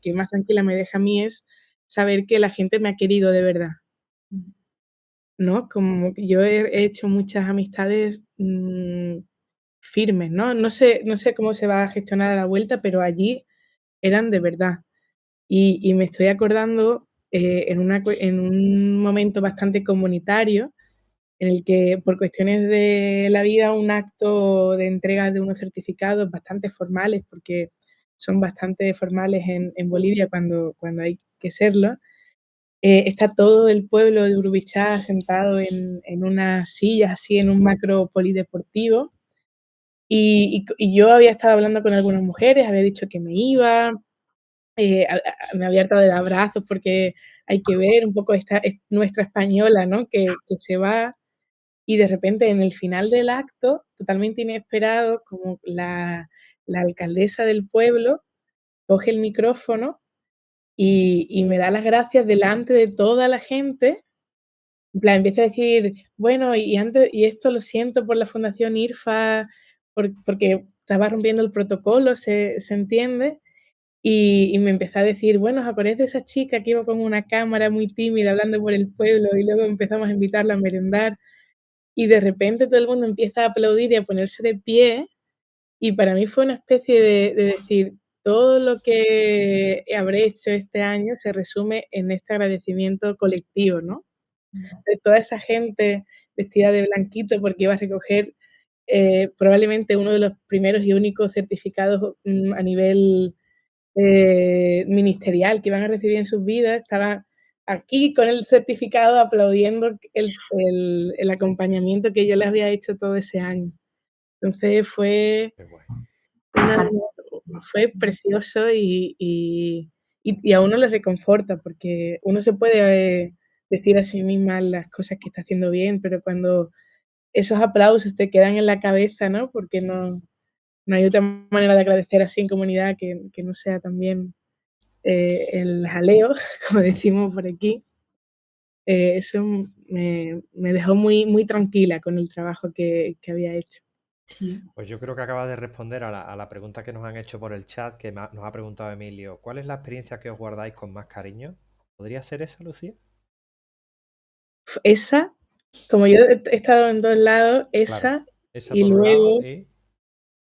que más tranquila me deja a mí es saber que la gente me ha querido de verdad, ¿no? Como que yo he hecho muchas amistades, firmes, ¿no? No sé cómo se va a gestionar a la vuelta, pero allí eran de verdad. Y me estoy acordando, en un momento bastante comunitario, en el que por cuestiones de la vida, un acto de entrega de unos certificados bastante formales, porque son bastante formales en Bolivia cuando hay que serlo, está todo el pueblo de Urubichá sentado en unas sillas, así en un macro polideportivo. Y yo había estado hablando con algunas mujeres, había dicho que me iba, me había hartado de abrazos porque hay que ver un poco esta es nuestra española, ¿no? Que se va y de repente en el final del acto, totalmente inesperado, como la alcaldesa del pueblo coge el micrófono y me da las gracias delante de toda la gente. En plan, empieza a decir: "Bueno, y esto lo siento por la Fundación IRFA, porque estaba rompiendo el protocolo, se entiende". Y me empezó a decir: "Bueno, ¿os acordáis de esa chica que iba con una cámara muy tímida hablando por el pueblo?". Y luego empezamos a invitarla a merendar, y de repente todo el mundo empieza a aplaudir y a ponerse de pie, y para mí fue una especie de decir: todo lo que habré hecho este año se resume en este agradecimiento colectivo, ¿no? De toda esa gente vestida de blanquito porque iba a recoger, probablemente uno de los primeros y únicos certificados, a nivel ministerial que iban a recibir en sus vidas, estaban aquí con el certificado aplaudiendo el acompañamiento que yo les había hecho todo ese año. Entonces Qué guay. una fue precioso y a uno le reconforta, porque uno se puede, decir a sí misma las cosas que está haciendo bien, pero cuando esos aplausos te quedan en la cabeza, ¿no? Porque no hay otra manera de agradecer así en comunidad que no sea también el jaleo, como decimos por aquí, eso me dejó muy tranquila con el trabajo que había hecho. Sí. Pues yo creo que acabas de responder a la pregunta que nos han hecho por el chat, que nos ha preguntado Emilio. ¿Cuál es la experiencia que os guardáis con más cariño? ¿Podría ser esa, Lucía? Esa, como yo he estado en 2 lados, Claro. esa, Esa y por un lado luego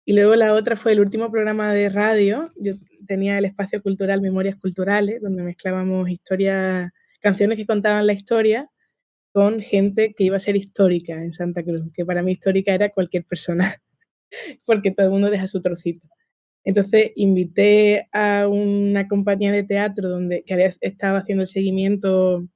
y luego la otra fue el último programa de radio. Yo tenía el espacio cultural Memorias Culturales, donde mezclábamos historias, canciones que contaban la historia con gente que iba a ser histórica en Santa Cruz, que para mí histórica era cualquier persona, porque todo el mundo deja su trocito. Entonces invité a una compañía de teatro que había estado haciendo el seguimiento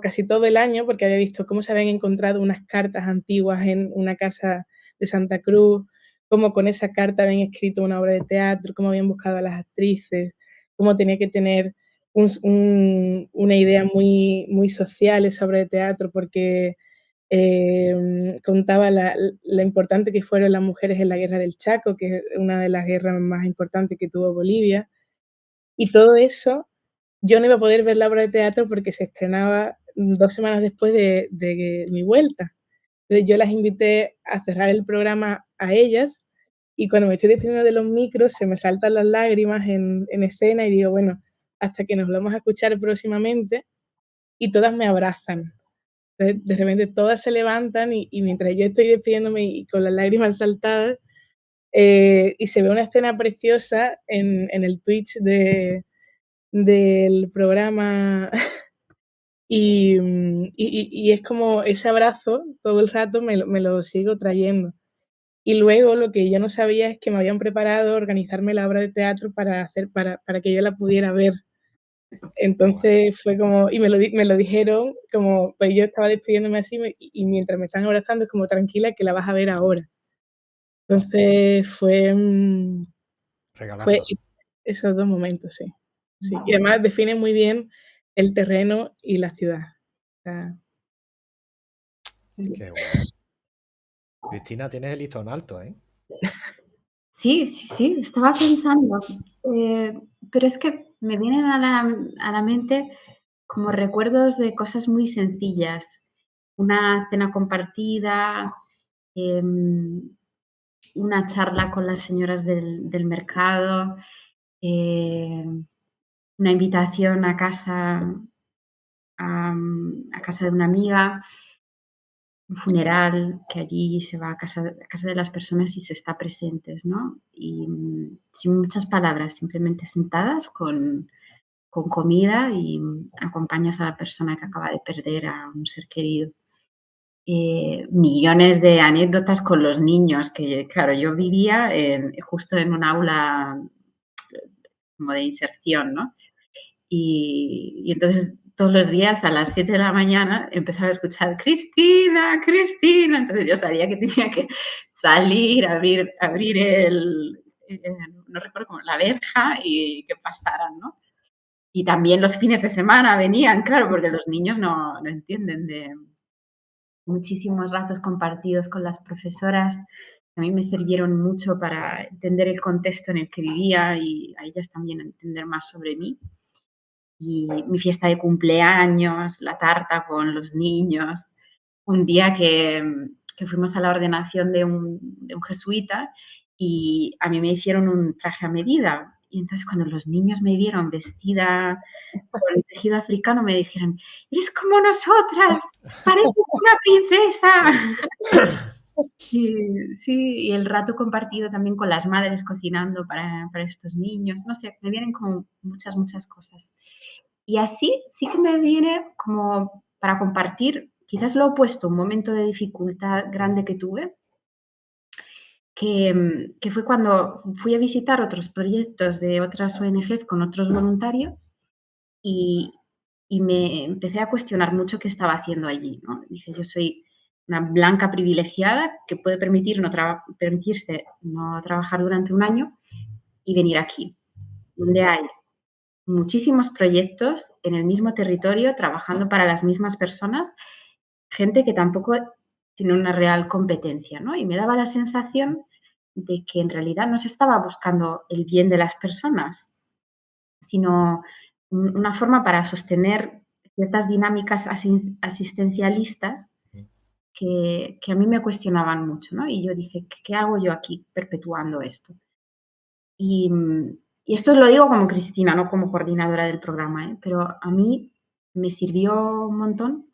casi todo el año, porque había visto cómo se habían encontrado unas cartas antiguas en una casa de Santa Cruz, cómo con esa carta habían escrito una obra de teatro, cómo habían buscado a las actrices, cómo tenía que tener una idea muy social esa obra de teatro, porque Contaba la importante que fueron las mujeres en la guerra del Chaco, que es una de las guerras más importantes que tuvo Bolivia. Y todo eso, yo no iba a poder ver la obra de teatro porque se estrenaba 2 semanas después de mi vuelta. Entonces, yo las invité a cerrar el programa a ellas, y cuando me estoy despidiendo de los micros, se me saltan las lágrimas en escena y digo: "Bueno, hasta que nos volvamos a escuchar próximamente", y todas me abrazan. Entonces, de repente todas se levantan y mientras yo estoy despidiéndome y con las lágrimas saltadas, y se ve una escena preciosa en el Twitch del programa y es como ese abrazo todo el rato me lo sigo trayendo. Y luego lo que yo no sabía es que me habían preparado organizarme la obra de teatro para que yo la pudiera ver. Qué guay. Entonces fue como y me lo dijeron como, pues yo estaba despidiéndome así y mientras me están abrazando es como: "Tranquila, que la vas a ver ahora". Entonces fue Regalazo. esos 2 momentos, sí. Sí, y además define muy bien el terreno y la ciudad. O sea, Qué guay. Cristina, tienes el listón alto, ¿eh? Sí, sí, sí, estaba pensando, pero es que me vienen a la mente como recuerdos de cosas muy sencillas. Una cena compartida, em, una charla con las señoras del mercado, una invitación a casa de una amiga, un funeral, que allí se va a casa de las personas y se está presentes, ¿no? Y, sin muchas palabras, simplemente sentadas con comida y acompañas a la persona que acaba de perder a un ser querido. Millones de anécdotas con los niños, que claro, yo vivía justo en un aula como de inserción, ¿no? Y entonces todos los días a las 7 de la mañana empezaba a escuchar Cristina, Cristina. Entonces yo sabía que tenía que salir, abrir eh, no recuerdo cómo, la verja y que pasaran, ¿no? Y también los fines de semana venían, claro, porque los niños no entienden de muchísimos ratos compartidos con las profesoras. A mí me sirvieron mucho para entender el contexto en el que vivía y a ellas también entender más sobre mí. Y mi fiesta de cumpleaños, la tarta con los niños, un día que fuimos a la ordenación de un jesuita y a mí me hicieron un traje a medida. Y entonces cuando los niños me vieron vestida con el tejido africano me dijeron: "Eres como nosotras, pareces una princesa". Y sí, y el rato compartido también con las madres cocinando para estos niños, no sé, me vienen como muchas, muchas cosas. Y así sí que me viene como para compartir, quizás lo opuesto, un momento de dificultad grande que tuve, que fue cuando fui a visitar otros proyectos de otras ONGs con otros voluntarios y me empecé a cuestionar mucho qué estaba haciendo allí, ¿no? Dije: "Yo soy una blanca privilegiada que puede permitirse no trabajar durante un año y venir aquí, donde hay muchísimos proyectos en el mismo territorio, trabajando para las mismas personas, gente que tampoco tiene una real competencia", ¿no? Y me daba la sensación de que en realidad no se estaba buscando el bien de las personas, sino una forma para sostener ciertas dinámicas asistencialistas que a mí me cuestionaban mucho, ¿no? Y yo dije: "¿Qué hago yo aquí perpetuando esto?". Y, y esto lo digo como Cristina, no como coordinadora del programa, ¿eh? Pero a mí me sirvió un montón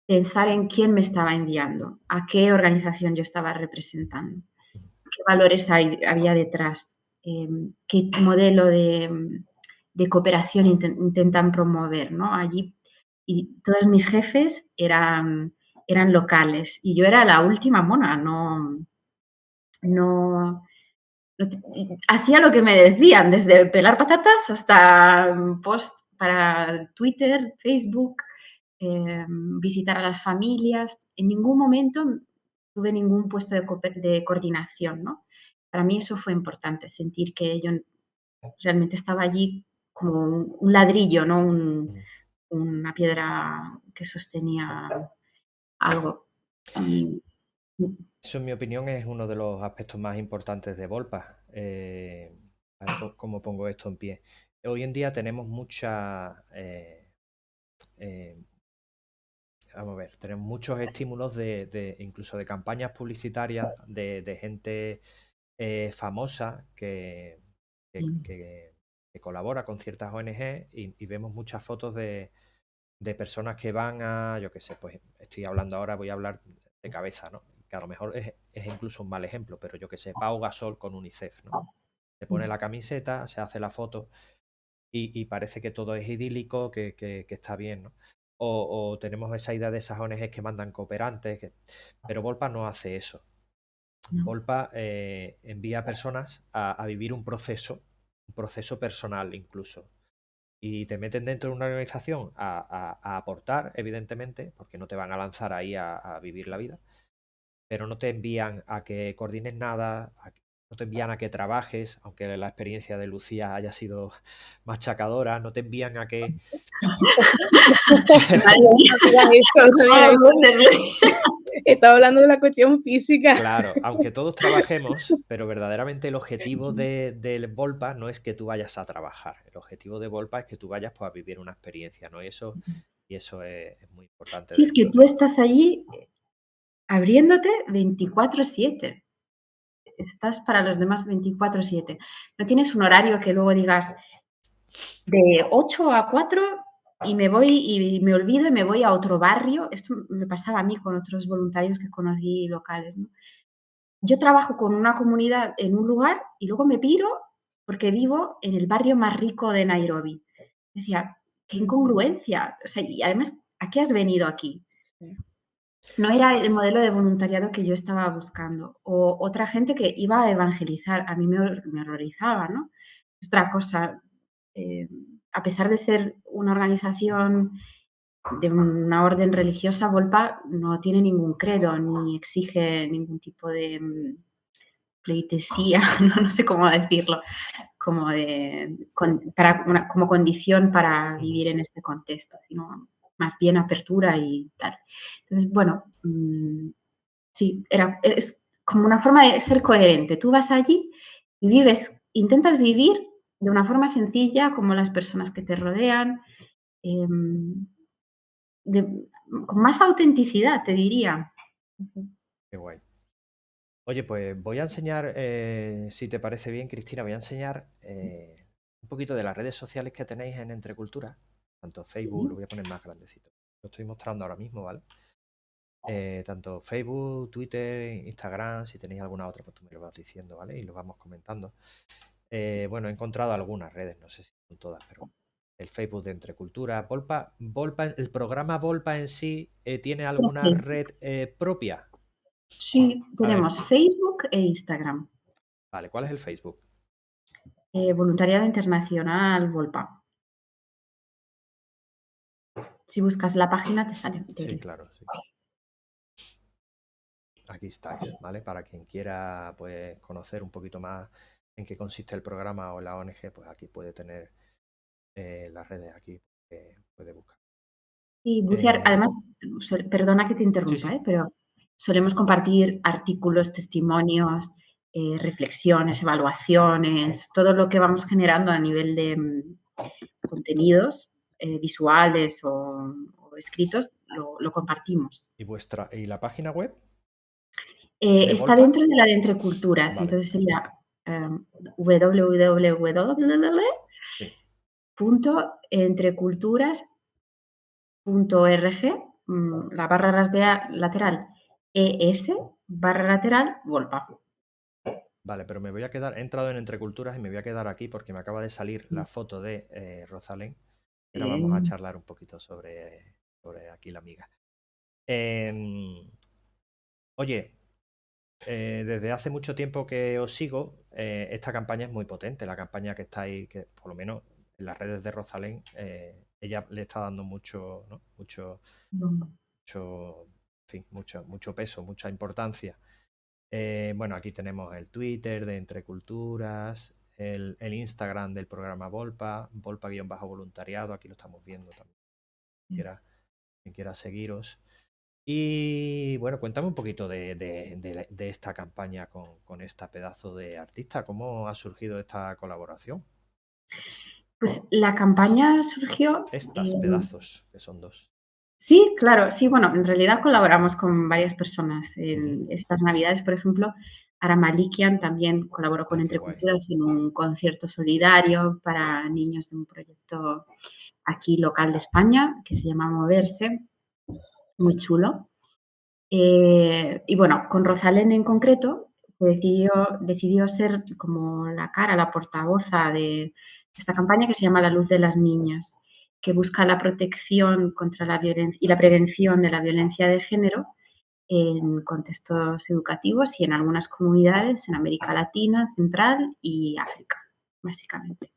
pensar en quién me estaba enviando, a qué organización yo estaba representando, qué valores había detrás, qué modelo de cooperación intentan promover, ¿no? Allí, y todos mis jefes eran locales y yo era la última mona, no, hacía lo que me decían, desde pelar patatas hasta post para Twitter, Facebook, visitar a las familias. En ningún momento tuve ningún puesto de coordinación, ¿no? Para mí eso fue importante, sentir que yo realmente estaba allí como un ladrillo, ¿no? Una piedra que sostenía algo. Y Eso, en mi opinión, es uno de los aspectos más importantes de Volpa. A ver cómo pongo esto en pie. Hoy en día tenemos vamos a ver, tenemos muchos estímulos incluso de campañas publicitarias de gente famosa que colabora con ciertas ONG y vemos muchas fotos de personas que van a, yo qué sé, pues estoy hablando ahora, voy a hablar de cabeza, ¿no? Que a lo mejor es incluso un mal ejemplo, pero yo qué sé, Pau Gasol con UNICEF, ¿no? Se pone la camiseta, se hace la foto y parece que todo es idílico, que está bien, ¿no? O tenemos esa idea de esas ONGs que mandan cooperantes, pero Volpa no hace eso. no, Volpa envía a personas a vivir un proceso personal incluso. Y te meten dentro de una organización a aportar, evidentemente, porque no te van a lanzar ahí a vivir la vida, pero no te envían a que coordines nada, no te envían a que trabajes, aunque la experiencia de Lucía haya sido machacadora, no te envían a que... Madre mía, No digas eso, no digas eso. ¿cómo abuses? Estaba hablando de la cuestión física. Claro, aunque todos trabajemos, pero verdaderamente el objetivo de Volpa no es que tú vayas a trabajar. El objetivo de Volpa es que tú vayas, pues, a vivir una experiencia, ¿no? Y eso es muy importante Sí, es que dentro tú estás allí abriéndote 24/7. Estás para los demás 24/7. No tienes un horario que luego digas de 8 a 4 y me voy y me olvido y me voy a otro barrio. Esto me pasaba a mí con otros voluntarios que conocí locales, ¿no? Yo trabajo con una comunidad en un lugar y luego me piro porque vivo en el barrio más rico de Nairobi. Decía, qué incongruencia. O sea, y además, ¿a qué has venido aquí? No era el modelo de voluntariado que yo estaba buscando. O otra gente que iba a evangelizar. A mí me horrorizaba, ¿no? Otra cosa, a pesar de ser una organización de una orden religiosa, Volpa no tiene ningún credo ni exige ningún tipo de pleitesía, no sé cómo decirlo, como como condición para vivir en este contexto, sino más bien apertura y tal. Entonces, bueno, sí, es como una forma de ser coherente. Tú vas allí y intentas vivir de una forma sencilla como las personas que te rodean, em, con más autenticidad, te diría. Qué guay. Oye, pues voy a enseñar, si te parece bien, Cristina, voy a enseñar un poquito de las redes sociales que tenéis en Entre Culturas, tanto Facebook, lo voy a poner más grandecito. Lo estoy mostrando ahora mismo, ¿vale? Tanto Facebook, Twitter, Instagram, si tenéis alguna otra, pues tú me lo vas diciendo, ¿vale? Y lo vamos comentando. Bueno, he encontrado algunas redes, no sé si son todas, pero el Facebook de Entre Culturas, Volpa, el programa Volpa en sí, ¿tiene alguna red propia? Sí, A ver. tenemos Facebook e Instagram. Vale, ¿cuál es el Facebook? Voluntariado Internacional Volpa. Si buscas la página te sale. Sí, claro, sí. Aquí estáis, ¿vale? Para quien quiera, pues, conocer un poquito más en qué consiste el programa o la ONG, pues aquí puede tener las redes, aquí puede buscar. Y bucear, además, perdona que te Sí, interrumpa, sí. pero solemos compartir artículos, testimonios, reflexiones, evaluaciones, todo lo que vamos generando a nivel de contenidos visuales o escritos, lo compartimos. ¿Y la página web? Está Volpa? dentro de la de Entre Culturas, Vale. entonces sería www.entreculturas.org, la barra lateral ES, Volpa. Vale, pero me voy a quedar, he entrado en Entre Culturas y me voy a quedar aquí porque me acaba de salir la foto de Rosalén. Ahora vamos a charlar un poquito sobre aquí la amiga. Oye, desde hace mucho tiempo que os sigo, esta campaña es muy potente, la campaña que está ahí, que por lo menos en las redes de Rosalén, ella le está dando mucho, ¿no? mucho, en fin, mucho peso, mucha importancia. Bueno, aquí tenemos el Twitter de Entre Culturas, el Instagram del programa Volpa, Volpa-voluntariado, aquí lo estamos viendo también, quien quiera seguiros. Y bueno, cuéntame un poquito de esta campaña con esta pedazo de artista. ¿Cómo ha surgido esta colaboración? Pues la campaña surgió, Estas pedazos, que son dos. sí, claro, sí, bueno, en realidad colaboramos con varias personas. Ujú. En estas Navidades, por ejemplo, Ara Malikian también colaboró con Ah, qué Entre guay. Culturas en un concierto solidario para niños de un proyecto aquí local de España que se llama Moverse, muy chulo. Y bueno, con Rosalén en concreto decidió ser como la cara, la portavoza de esta campaña que se llama La luz de las niñas, que busca la protección contra la violencia y la prevención de la violencia de género en contextos educativos y en algunas comunidades en América Latina, Central y África, básicamente.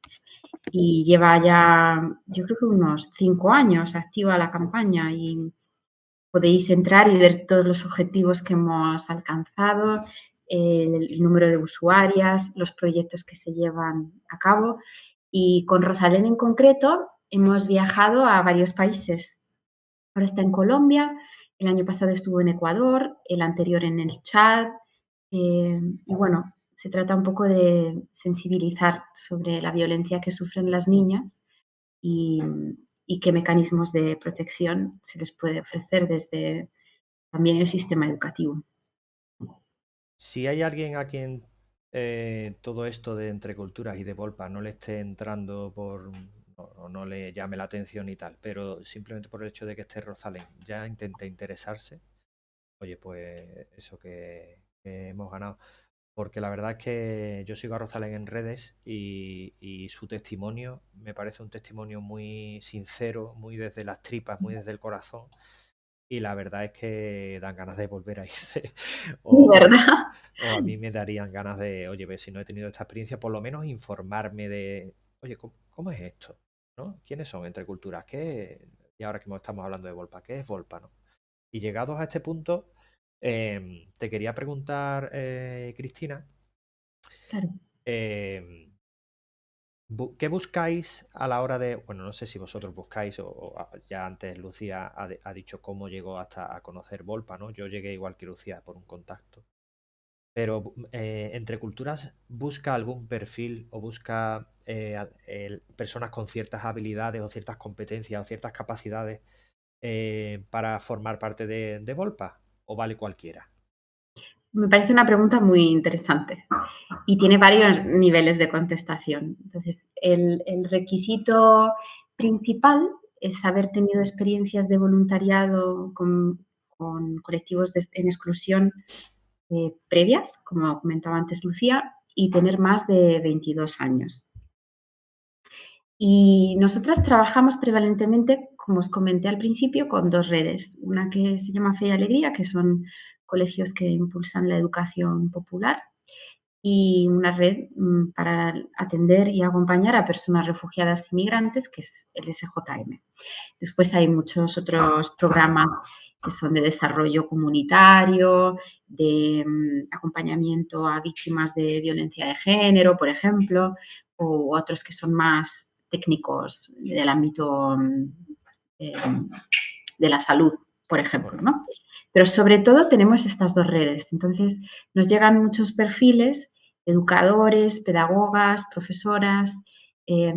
Y lleva ya, yo creo que unos 5 años activa la campaña y podéis entrar y ver todos los objetivos que hemos alcanzado, el número de usuarias, los proyectos que se llevan a cabo. Y con Rosalén en concreto hemos viajado a varios países. Ahora está en Colombia, el año pasado estuvo en Ecuador, el anterior en el Chad. Y bueno, se trata un poco de sensibilizar sobre la violencia que sufren las niñas y, y qué mecanismos de protección se les puede ofrecer desde también el sistema educativo. Si hay alguien a quien todo esto de entre culturas y de Volpa no le esté entrando o no le llame la atención y tal, pero simplemente por el hecho de que esté Rosalén ya intente interesarse, oye, pues eso que hemos ganado. Porque la verdad es que yo sigo a Rosalén en redes y su testimonio me parece un testimonio muy sincero, muy desde las tripas, muy desde el corazón. Y la verdad es que dan ganas de volver a irse. O, ¿Verdad? o a mí me darían ganas de, oye, si no he tenido esta experiencia, por lo menos informarme de, oye, ¿cómo es esto? ¿No? ¿Quiénes son entre culturas? Y ahora que estamos hablando de Volpa, ¿qué es Volpa, no? Y llegados a este punto, te quería preguntar, Cristina, Claro. eh, ¿qué buscáis a la hora de, bueno, no sé si vosotros buscáis ya antes Lucía ha dicho cómo llegó hasta a conocer Volpa, ¿no? Yo llegué igual que Lucía por un contacto. Pero entre culturas, ¿busca algún perfil o busca personas con ciertas habilidades o ciertas competencias o ciertas capacidades para formar parte de Volpa? ¿O vale cualquiera? Me parece una pregunta muy interesante y tiene varios niveles de contestación. Entonces, el requisito principal es haber tenido experiencias de voluntariado con colectivos en exclusión previas, como comentaba antes Lucía, y tener más de 22 años. Y nosotras trabajamos prevalentemente, como os comenté al principio, con dos redes. Una que se llama Fe y Alegría, que son colegios que impulsan la educación popular, y una red para atender y acompañar a personas refugiadas y migrantes, que es el SJM. Después hay muchos otros programas que son de desarrollo comunitario, de acompañamiento a víctimas de violencia de género, por ejemplo, o otros que son más técnicos del ámbito eh, de la salud, por ejemplo, Correcto. ¿no? Pero sobre todo tenemos estas dos redes. Entonces, nos llegan muchos perfiles, educadores, pedagogas, profesoras, eh,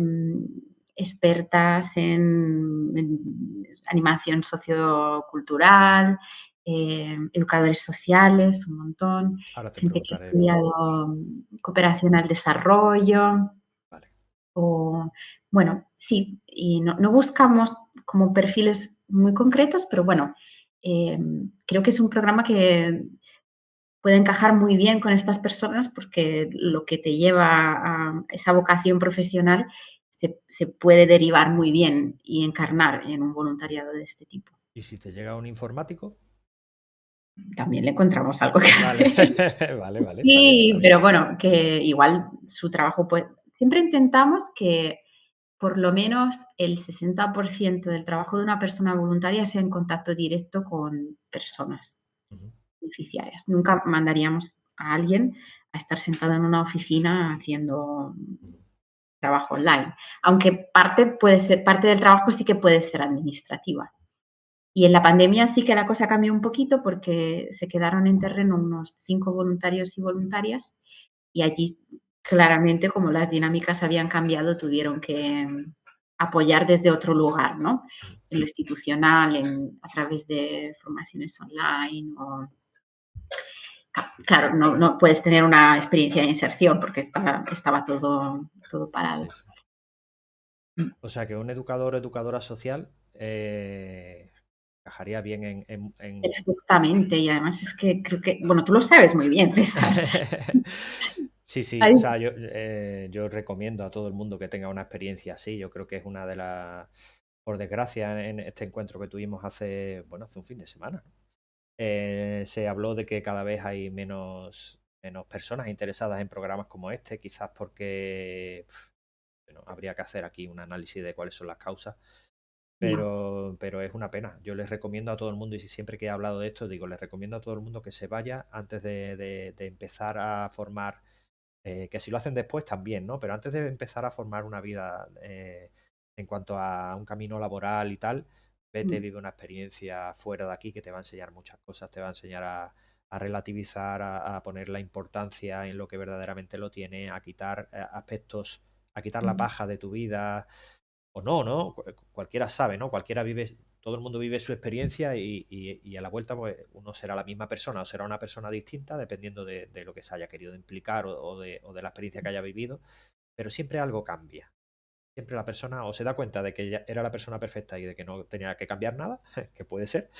expertas en animación sociocultural, educadores sociales, un montón, Ahora te gente que ha preguntaré por... estudiado cooperación al desarrollo, Vale. o, bueno, sí, y no buscamos como perfiles muy concretos, pero bueno, creo que es un programa que puede encajar muy bien con estas personas porque lo que te lleva a esa vocación profesional se puede derivar muy bien y encarnar en un voluntariado de este tipo. ¿Y si te llega un informático? También le encontramos algo que Vale, hacer. vale, vale, está bien, está Sí, bien. pero bueno, que igual su trabajo puede... Siempre intentamos que por lo menos el 60% del trabajo de una persona voluntaria sea en contacto directo con personas Ujú. beneficiarias. Nunca mandaríamos a alguien a estar sentado en una oficina haciendo Ujú. trabajo online, aunque parte del trabajo sí que puede ser administrativa. Y en la pandemia sí que la cosa cambió un poquito porque se quedaron en terreno unos 5 voluntarios y voluntarias y allí claramente, como las dinámicas habían cambiado, tuvieron que apoyar desde otro lugar, ¿no? En lo institucional, a través de formaciones online o claro, no puedes tener una experiencia de inserción porque estaba todo parado. Sí, sí. Mm. O sea que un educador o educadora social encajaría bien Perfectamente, y además es que creo que, bueno, tú lo sabes muy bien, César. Sí, sí, Hay o sea, yo recomiendo a todo el mundo que tenga una experiencia así. Yo creo que es una de las, por desgracia, en este encuentro que tuvimos hace un fin de semana, ¿no? Se habló de que cada vez hay menos personas interesadas en programas como este, quizás porque habría que hacer aquí un análisis de cuáles son las causas, ya. pero es una pena. Yo les recomiendo a todo el mundo, y siempre que he hablado de esto, digo, les recomiendo a todo el mundo que se vaya antes de empezar a formar, que si lo hacen después también, ¿no? Pero antes de empezar a formar una vida en cuanto a un camino laboral y tal, vete, Mm. vive una experiencia fuera de aquí que te va a enseñar muchas cosas, te va a enseñar a relativizar, a poner la importancia en lo que verdaderamente lo tiene, a quitar aspectos, a quitar la Mm. paja de tu vida, o no, ¿no? Cualquiera sabe, ¿no? Cualquiera vive, todo el mundo vive su experiencia y a la vuelta pues uno será la misma persona o será una persona distinta dependiendo de lo que se haya querido implicar o de la experiencia que haya vivido, pero siempre algo cambia. Siempre la persona o se da cuenta de que ya era la persona perfecta y de que no tenía que cambiar nada, que puede ser,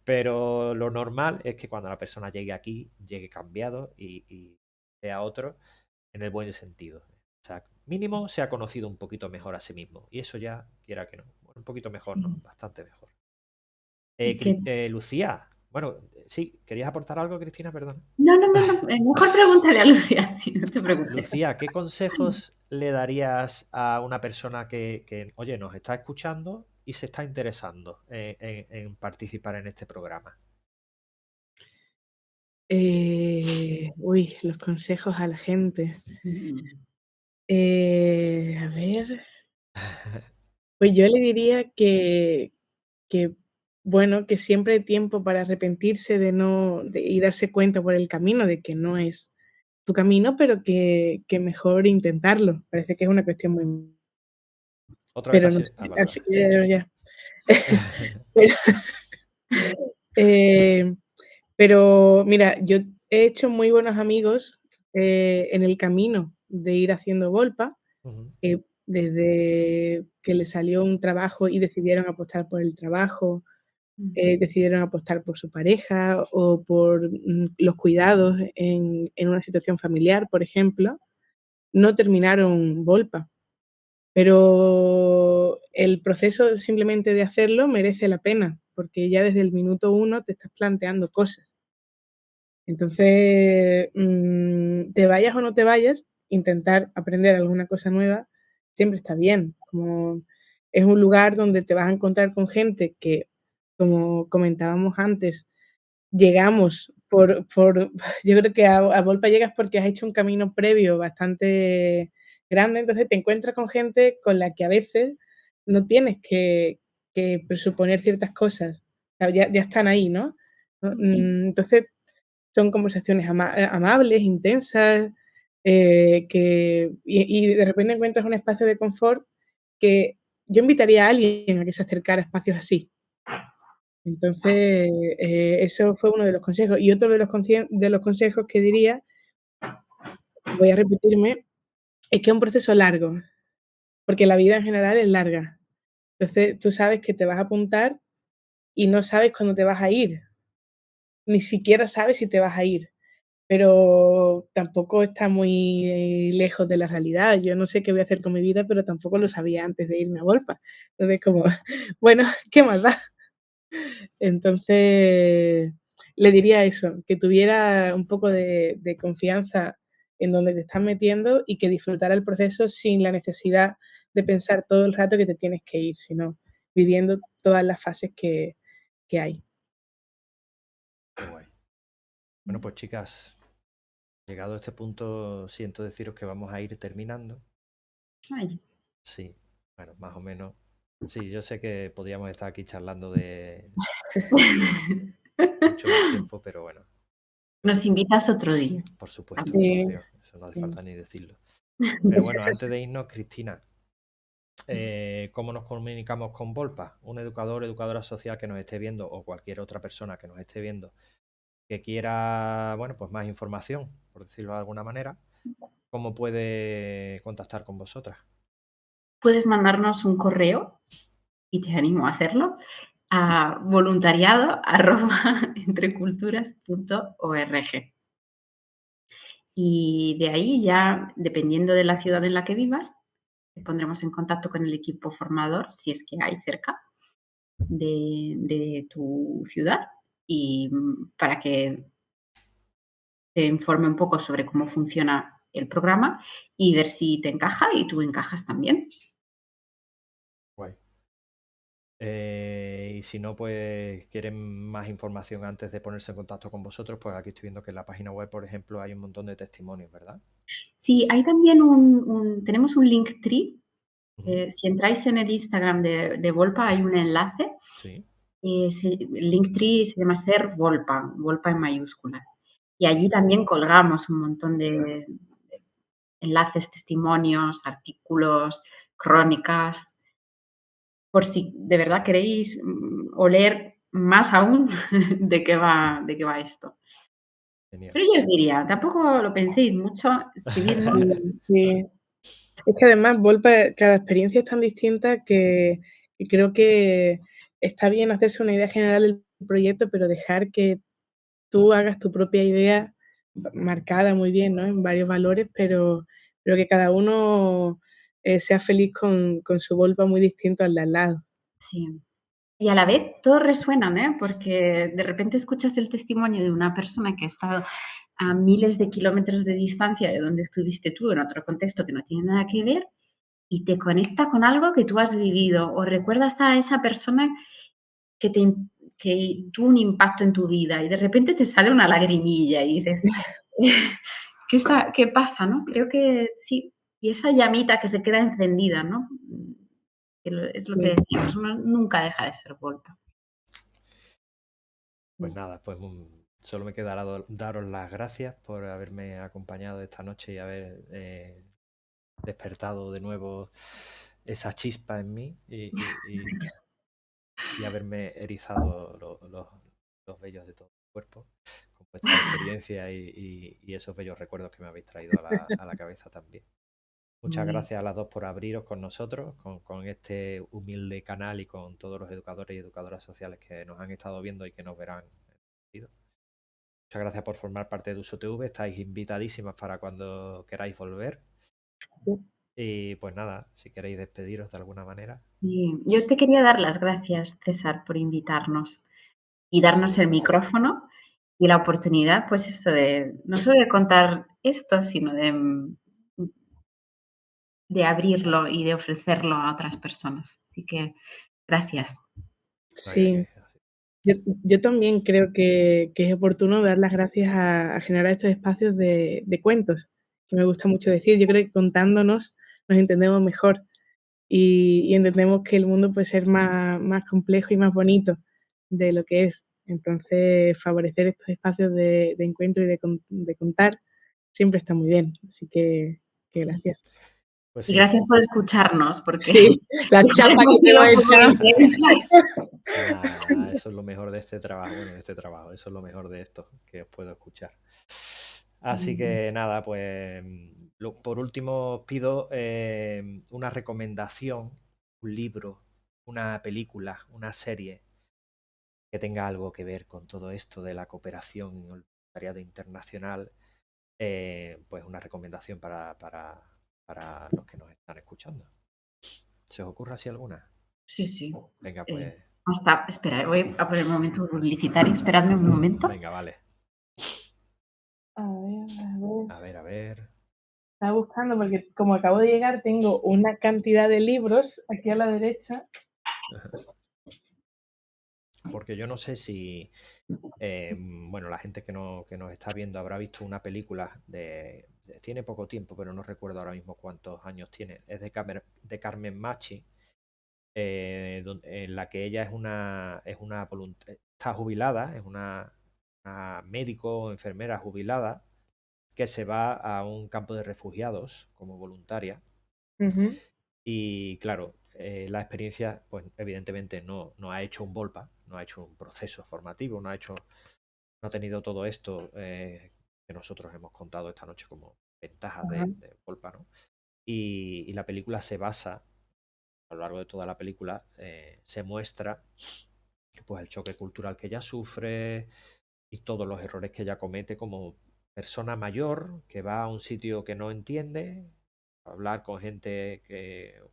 pero lo normal es que cuando la persona llegue aquí, llegue cambiado y sea otro en el buen sentido. O sea, mínimo se ha conocido un poquito mejor a sí mismo. Y eso ya, quiera que no. Bueno, un poquito mejor, ¿no? Sí. Bastante mejor. Que Lucía, bueno, sí, ¿querías aportar algo, Cristina? Perdón. no, mejor pregúntale a Lucía, sí, no te preocupes. Lucía, ¿qué consejos le darías a una persona oye, nos está escuchando y se está interesando en participar en este programa? Los consejos a la gente. Mm. A ver, pues yo le diría que, bueno, que siempre hay tiempo para arrepentirse y darse cuenta por el camino de que no es tu camino, pero que mejor intentarlo. Parece que es una cuestión muy, Otra vez pero está no así. sé, Ah, vale, al vale. fin, ya. Pero, eh, pero mira, yo he hecho muy buenos amigos, en el camino de ir haciendo Volpa, Ujú. desde que les salió un trabajo y decidieron apostar por el trabajo, Mm. decidieron apostar por su pareja o por, los cuidados en una situación familiar, por ejemplo, no terminaron Volpa, pero el proceso simplemente de hacerlo merece la pena, porque ya desde el minuto uno te estás planteando cosas. Entonces, te vayas o no te vayas, intentar aprender alguna cosa nueva siempre está bien. Como es un lugar donde te vas a encontrar con gente que, como comentábamos antes, llegamos por yo creo que a Volpa llegas porque has hecho un camino previo bastante grande, entonces te encuentras con gente con la que a veces no tienes que presuponer ciertas cosas, o sea, ya están ahí, ¿no? ¿No? Entonces son conversaciones amables, intensas, y de repente encuentras un espacio de confort que yo invitaría a alguien a que se acercara a espacios así. Entonces, eso fue uno de los consejos. Y otro de los consejos que diría, voy a repetirme, es que es un proceso largo, porque la vida en general es larga. Entonces, tú sabes que te vas a apuntar y no sabes cuándo te vas a ir, ni siquiera sabes si te vas a ir. Pero tampoco está muy, lejos de la realidad. Yo no sé qué voy a hacer con mi vida, pero tampoco lo sabía antes de irme a Volpa. Entonces, como, bueno, ¿qué más da? Entonces, le diría eso, que tuviera un poco de confianza en donde te estás metiendo y que disfrutara el proceso sin la necesidad de pensar todo el rato que te tienes que ir, sino viviendo todas las fases que hay. Qué guay. Bueno, pues chicas, llegado a este punto, siento deciros que vamos a ir terminando. Ay, Sí, bueno, más o menos. Sí, yo sé que podríamos estar aquí charlando de mucho más tiempo, pero bueno, Nos invitas otro día. por supuesto, por Sí, Dios, eso no hace sí. falta ni decirlo. Pero bueno, antes de irnos, Cristina, ¿cómo nos comunicamos con Volpa? Un educador, educadora social que nos esté viendo o cualquier otra persona que nos esté viendo que quiera, bueno, pues más información, por decirlo de alguna manera, ¿cómo puede contactar con vosotras? Puedes mandarnos un correo, y te animo a hacerlo, a voluntariado@entreculturas.org. Y de ahí ya, dependiendo de la ciudad en la que vivas, te pondremos en contacto con el equipo formador, si es que hay cerca de tu ciudad, y para que te informe un poco sobre cómo funciona el programa y ver si te encaja y tú encajas también. Guay. Y si no, pues quieren más información antes de ponerse en contacto con vosotros, pues aquí estoy viendo que en la página web, por ejemplo, hay un montón de testimonios, ¿verdad? Sí, hay también tenemos un Linktree. Ujú. Si entráis en el Instagram de Volpa, hay un enlace. Sí, El Linktree se llama Ser Volpa, Volpa en mayúsculas. Y allí también colgamos un montón de enlaces, testimonios, artículos, crónicas, por si de verdad queréis oler más aún de qué va esto. genial. Pero yo os diría, tampoco lo penséis mucho, escribidnos. Sí. Es que además Volpa, cada experiencia es tan distinta que creo que está bien hacerse una idea general del proyecto, pero dejar que tú hagas tu propia idea marcada muy bien, ¿no? En varios valores, pero que cada uno sea feliz con su Volpa muy distinto al de al lado. Sí. Y a la vez todos resuenan, ¿eh? Porque de repente escuchas el testimonio de una persona que ha estado a miles de kilómetros de distancia de donde estuviste tú, en otro contexto que no tiene nada que ver, y te conecta con algo que tú has vivido, o recuerdas a esa persona que que tuvo un impacto en tu vida, y de repente te sale una lagrimilla y dices: ¿Qué pasa, no? Creo que sí. Y esa llamita que se queda encendida, ¿no? Es lo que Sí, decíamos, uno nunca deja de ser Volpa. Pues nada, pues solo me queda daros las gracias por haberme acompañado esta noche y haber despertado de nuevo esa chispa en mí y haberme erizado los vellos de todo el cuerpo con vuestra experiencia y esos bellos recuerdos que me habéis traído a la cabeza también. Muchas muy bien. gracias a las dos por abriros con nosotros, con este humilde canal y con todos los educadores y educadoras sociales que nos han estado viendo y que nos verán en el vídeo. Muchas gracias por formar parte de USOTV. Estáis invitadísimas para cuando queráis volver. Y pues nada, si queréis despediros de alguna manera, Y yo te quería dar las gracias, César, por invitarnos y ha sido darnos un el placer. micrófono y la oportunidad, pues eso de, no solo de contar esto, sino de abrirlo y de ofrecerlo a otras personas. Así que gracias. No hay de qué. Sí. Yo también creo que es oportuno dar las gracias a generar estos espacios de cuentos, que me gusta mucho decir. Yo creo que contándonos nos entendemos mejor y entendemos que el mundo puede ser más complejo y más bonito de lo que es. Entonces, favorecer estos espacios de encuentro y de contar siempre está muy bien. Así que gracias. Pues Y sí, gracias por escucharnos, porque Sí, la igual chapa hemos que sido tengo un poco hecha. intensa. nada, nada, eso es lo mejor de este trabajo, bueno, de este trabajo, eso es lo mejor de esto, que os puedo escuchar. Así que nada, pues por último os pido una recomendación, un libro, una película, una serie que tenga algo que ver con todo esto de la cooperación y el voluntariado internacional, pues una recomendación para los que nos están escuchando. ¿Se os ocurre así alguna? Sí, sí. Venga, pues, Espera, voy a poner un momento publicitario. Esperadme un momento. venga, vale. A ver, a ver. A ver, a ver. Estaba buscando porque como acabo de llegar tengo una cantidad de libros aquí a la derecha. Porque yo no sé si, bueno, la gente que nos está viendo habrá visto una película tiene poco tiempo, pero no recuerdo ahora mismo cuántos años tiene. Es de Carmen Machi en la que ella está jubilada, es una médico o enfermera jubilada que se va a un campo de refugiados como voluntaria. Ujú. Y claro, la experiencia, pues evidentemente no ha hecho un Volpa, no ha hecho un proceso formativo, no ha tenido todo esto que nosotros hemos contado esta noche como ventajas Ajá. de Volpa, ¿no? Y la película se basa, a lo largo de toda la película, se muestra pues el choque cultural que ella sufre y todos los errores que ella comete como persona mayor que va a un sitio que no entiende, a hablar con gente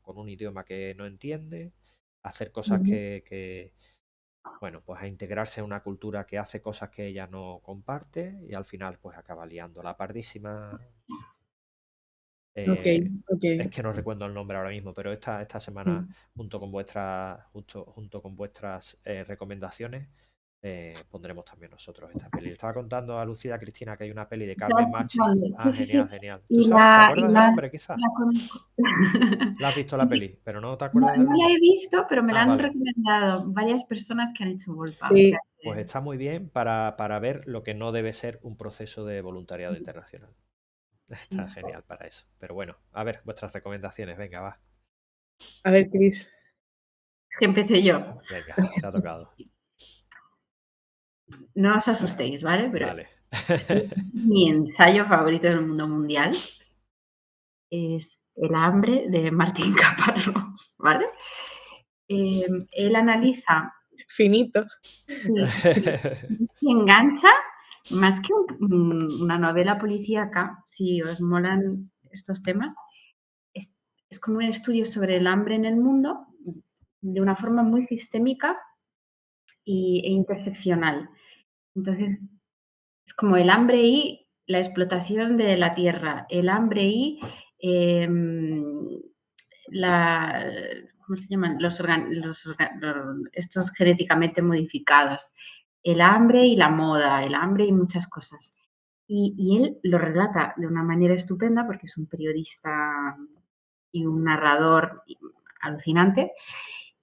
con un idioma que no entiende, hacer cosas Ujú. bueno, pues a integrarse en una cultura que hace cosas que ella no comparte y al final pues acaba liando la pardísima. Okey, Es okey. que no recuerdo el nombre ahora mismo, pero esta semana, Mm. junto con vuestras recomendaciones, pondremos también nosotros esta peli. Le estaba contando a Lucía Cristina que hay una peli de Estaba Carmen Machi. escuchando. Ah, Sí, sí, sí. genial, genial. ¿Tú Y sabes? ¿Te la y acuerdas del la nombre, quizá? la conozco. ¿La has visto Sí, la sí. peli? Pero no te No, acuerdas del no la he nombre. visto, pero me la Ah, han vale. recomendado varias personas que han hecho Volpa, o sea Sí. Pues que está muy bien para ver lo que no debe ser un proceso de voluntariado internacional. Está sí. genial para eso. Pero bueno, a ver, vuestras recomendaciones. Venga, va. A ver, Cris. Es que empecé yo. Venga, te ha tocado. No os asustéis, ¿vale? Pero Vale. mi ensayo favorito del mundo mundial es El hambre de Martín Caparrós, ¿vale? Él analiza Finito. sí, y engancha más que una novela policíaca, si os molan estos temas, es es como un estudio sobre el hambre en el mundo de una forma muy sistémica e interseccional. Entonces, es como el hambre y la explotación de la tierra, el hambre y em, la, ¿cómo se llaman? Estos genéticamente modificados, el hambre y la moda, el hambre y muchas cosas. Y él lo relata de una manera estupenda porque es un periodista y un narrador alucinante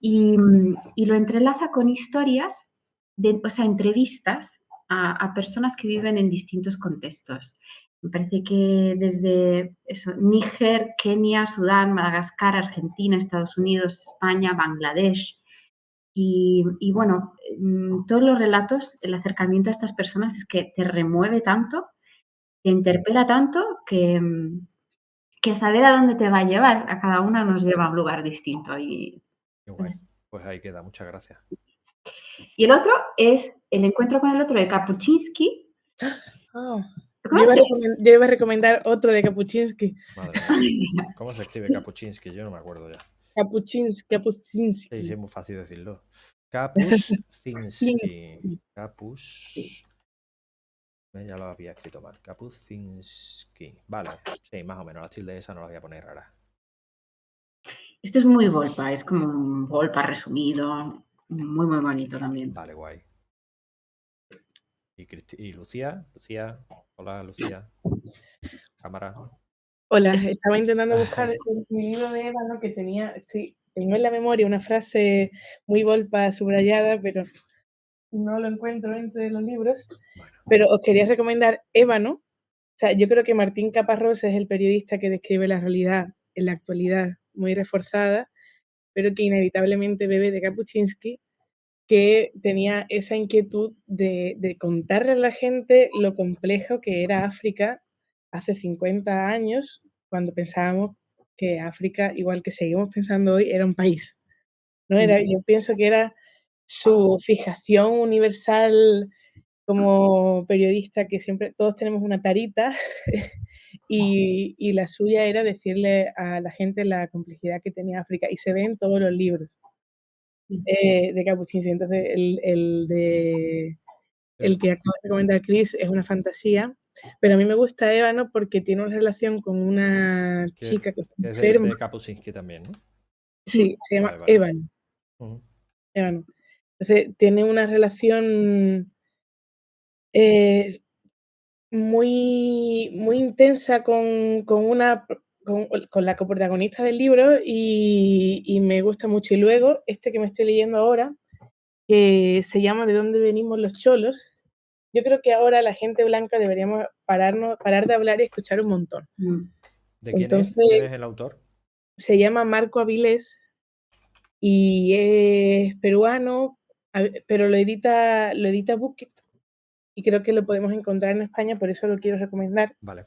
y lo entrelaza con historias, o sea, entrevistas a personas que viven en distintos contextos. Me parece que desde eso, Níger, Kenia, Sudán, Madagascar, Argentina, Estados Unidos, España, Bangladesh. Y bueno, todos los relatos, el acercamiento a estas personas es que te remueve tanto, te interpela tanto que saber a dónde te va a llevar, a cada una nos lleva a un lugar distinto. Qué guay. Es Pues ahí queda, muchas gracias. Y el otro es El encuentro con el otro de Kapuczynski. Ah, ¿Lo yo conoces? iba a recomendar otro de Kapuczynski. Madre mía. ¿Cómo se escribe Kapuczynski? Yo no me acuerdo ya. Sí, sí, Kapuczynski. es muy fácil decirlo. Kapuczynski. Chinsky. Kapus. Ya lo había escrito mal. Kapuczynski. Vale, sí, más o menos. La tilde esa no la voy a poner rara. Esto es muy Volpa, es como un Volpa resumido, muy, muy bonito también. Vale, guay. ¿Y Lucía? Lucía. Hola, Lucía. Cámara. Hola, estaba intentando buscar mi libro de ébano que tengo en la memoria una frase muy Volpa subrayada, pero no lo encuentro entre los libros. Bueno, Pero os quería recomendar Ébano. O sea, yo creo que Martín Caparrós es el periodista que describe la realidad en la actualidad muy reforzada, pero que inevitablemente bebe de Kapuczynski, que tenía esa inquietud de contarle a la gente lo complejo que era África hace 50 años, cuando pensábamos que África, igual que seguimos pensando hoy, era un país, ¿no? Yo pienso que era su fijación universal como periodista, que siempre todos tenemos una tarita, y la suya era decirle a la gente la complejidad que tenía África, y se ve en todos los libros de Kapuczynski. Entonces, el que acaba de recomendar Chris es una fantasía, pero a mí me gusta Ébano porque tiene una relación con una que chica que está es enferma. de Kapuczynski también, ¿no? Sí, se llama Vale, vale. Ébano. Ujú. Ébano. Entonces, tiene una relación muy, muy intensa con una con la coprotagonista del libro y me gusta mucho. Y luego, este que me estoy leyendo ahora, que se llama ¿De dónde venimos los cholos? Yo creo que ahora la gente blanca deberíamos parar de hablar y escuchar un montón. ¿De quién Entonces, es? ¿Quién es el autor? se llama Marco Avilés y es peruano, pero lo edita Bookit y creo que lo podemos encontrar en España, por eso lo quiero recomendar. Vale.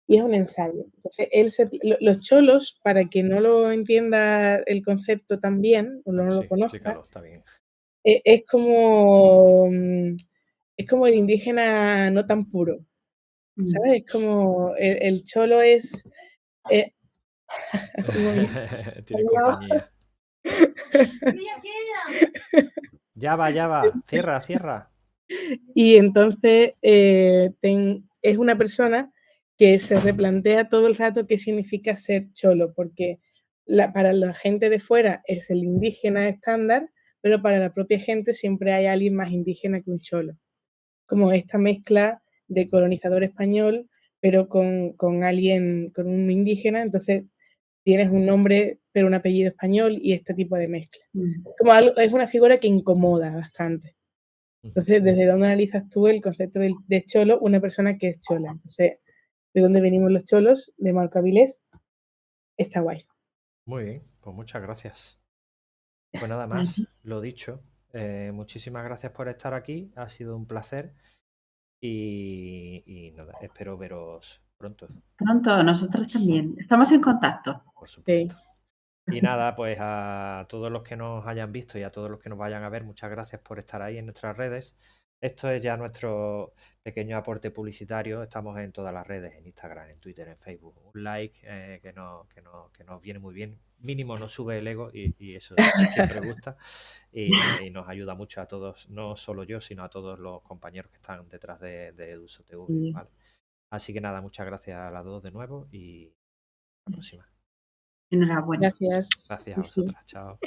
Y es un ensayo. Entonces, los cholos, para quien no lo entienda el concepto tan bien, o no Bueno, lo sí, conozca, explícalo, está bien. es como el indígena no tan puro, ¿sabes? Es como el cholo es un momento. Tiene compañía. Ya va. Cierra. Y entonces es una persona que se replantea todo el rato qué significa ser cholo, porque para la gente de fuera es el indígena estándar, pero para la propia gente siempre hay alguien más indígena que un cholo. Como esta mezcla de colonizador español, pero con alguien, con un indígena, entonces tienes un nombre, pero un apellido español y este tipo de mezcla. Es una figura que incomoda bastante. Entonces, ¿desde dónde analizas tú el concepto de cholo? Una persona que es chola. Entonces, ¿de dónde venimos los cholos? De Marco Avilés. Está guay. Muy bien, pues muchas gracias. Pues nada más, lo dicho. Muchísimas gracias por estar aquí. Ha sido un placer. Y nada, espero veros pronto. Pronto, nosotros también. Estamos en contacto. Por supuesto. Sí. Y nada, pues a todos los que nos hayan visto y a todos los que nos vayan a ver, muchas gracias por estar ahí en nuestras redes. Esto es ya nuestro pequeño aporte publicitario. Estamos en todas las redes, en Instagram, en Twitter, en Facebook. Un like que nos viene muy bien. Mínimo nos sube el ego y eso siempre gusta. Y nos ayuda mucho a todos, no solo yo, sino a todos los compañeros que están detrás de Eduso TV. ¿Vale? Así que nada, muchas gracias a las dos de nuevo y hasta la próxima. Enhorabuena. Gracias. Gracias a vosotras. Chao.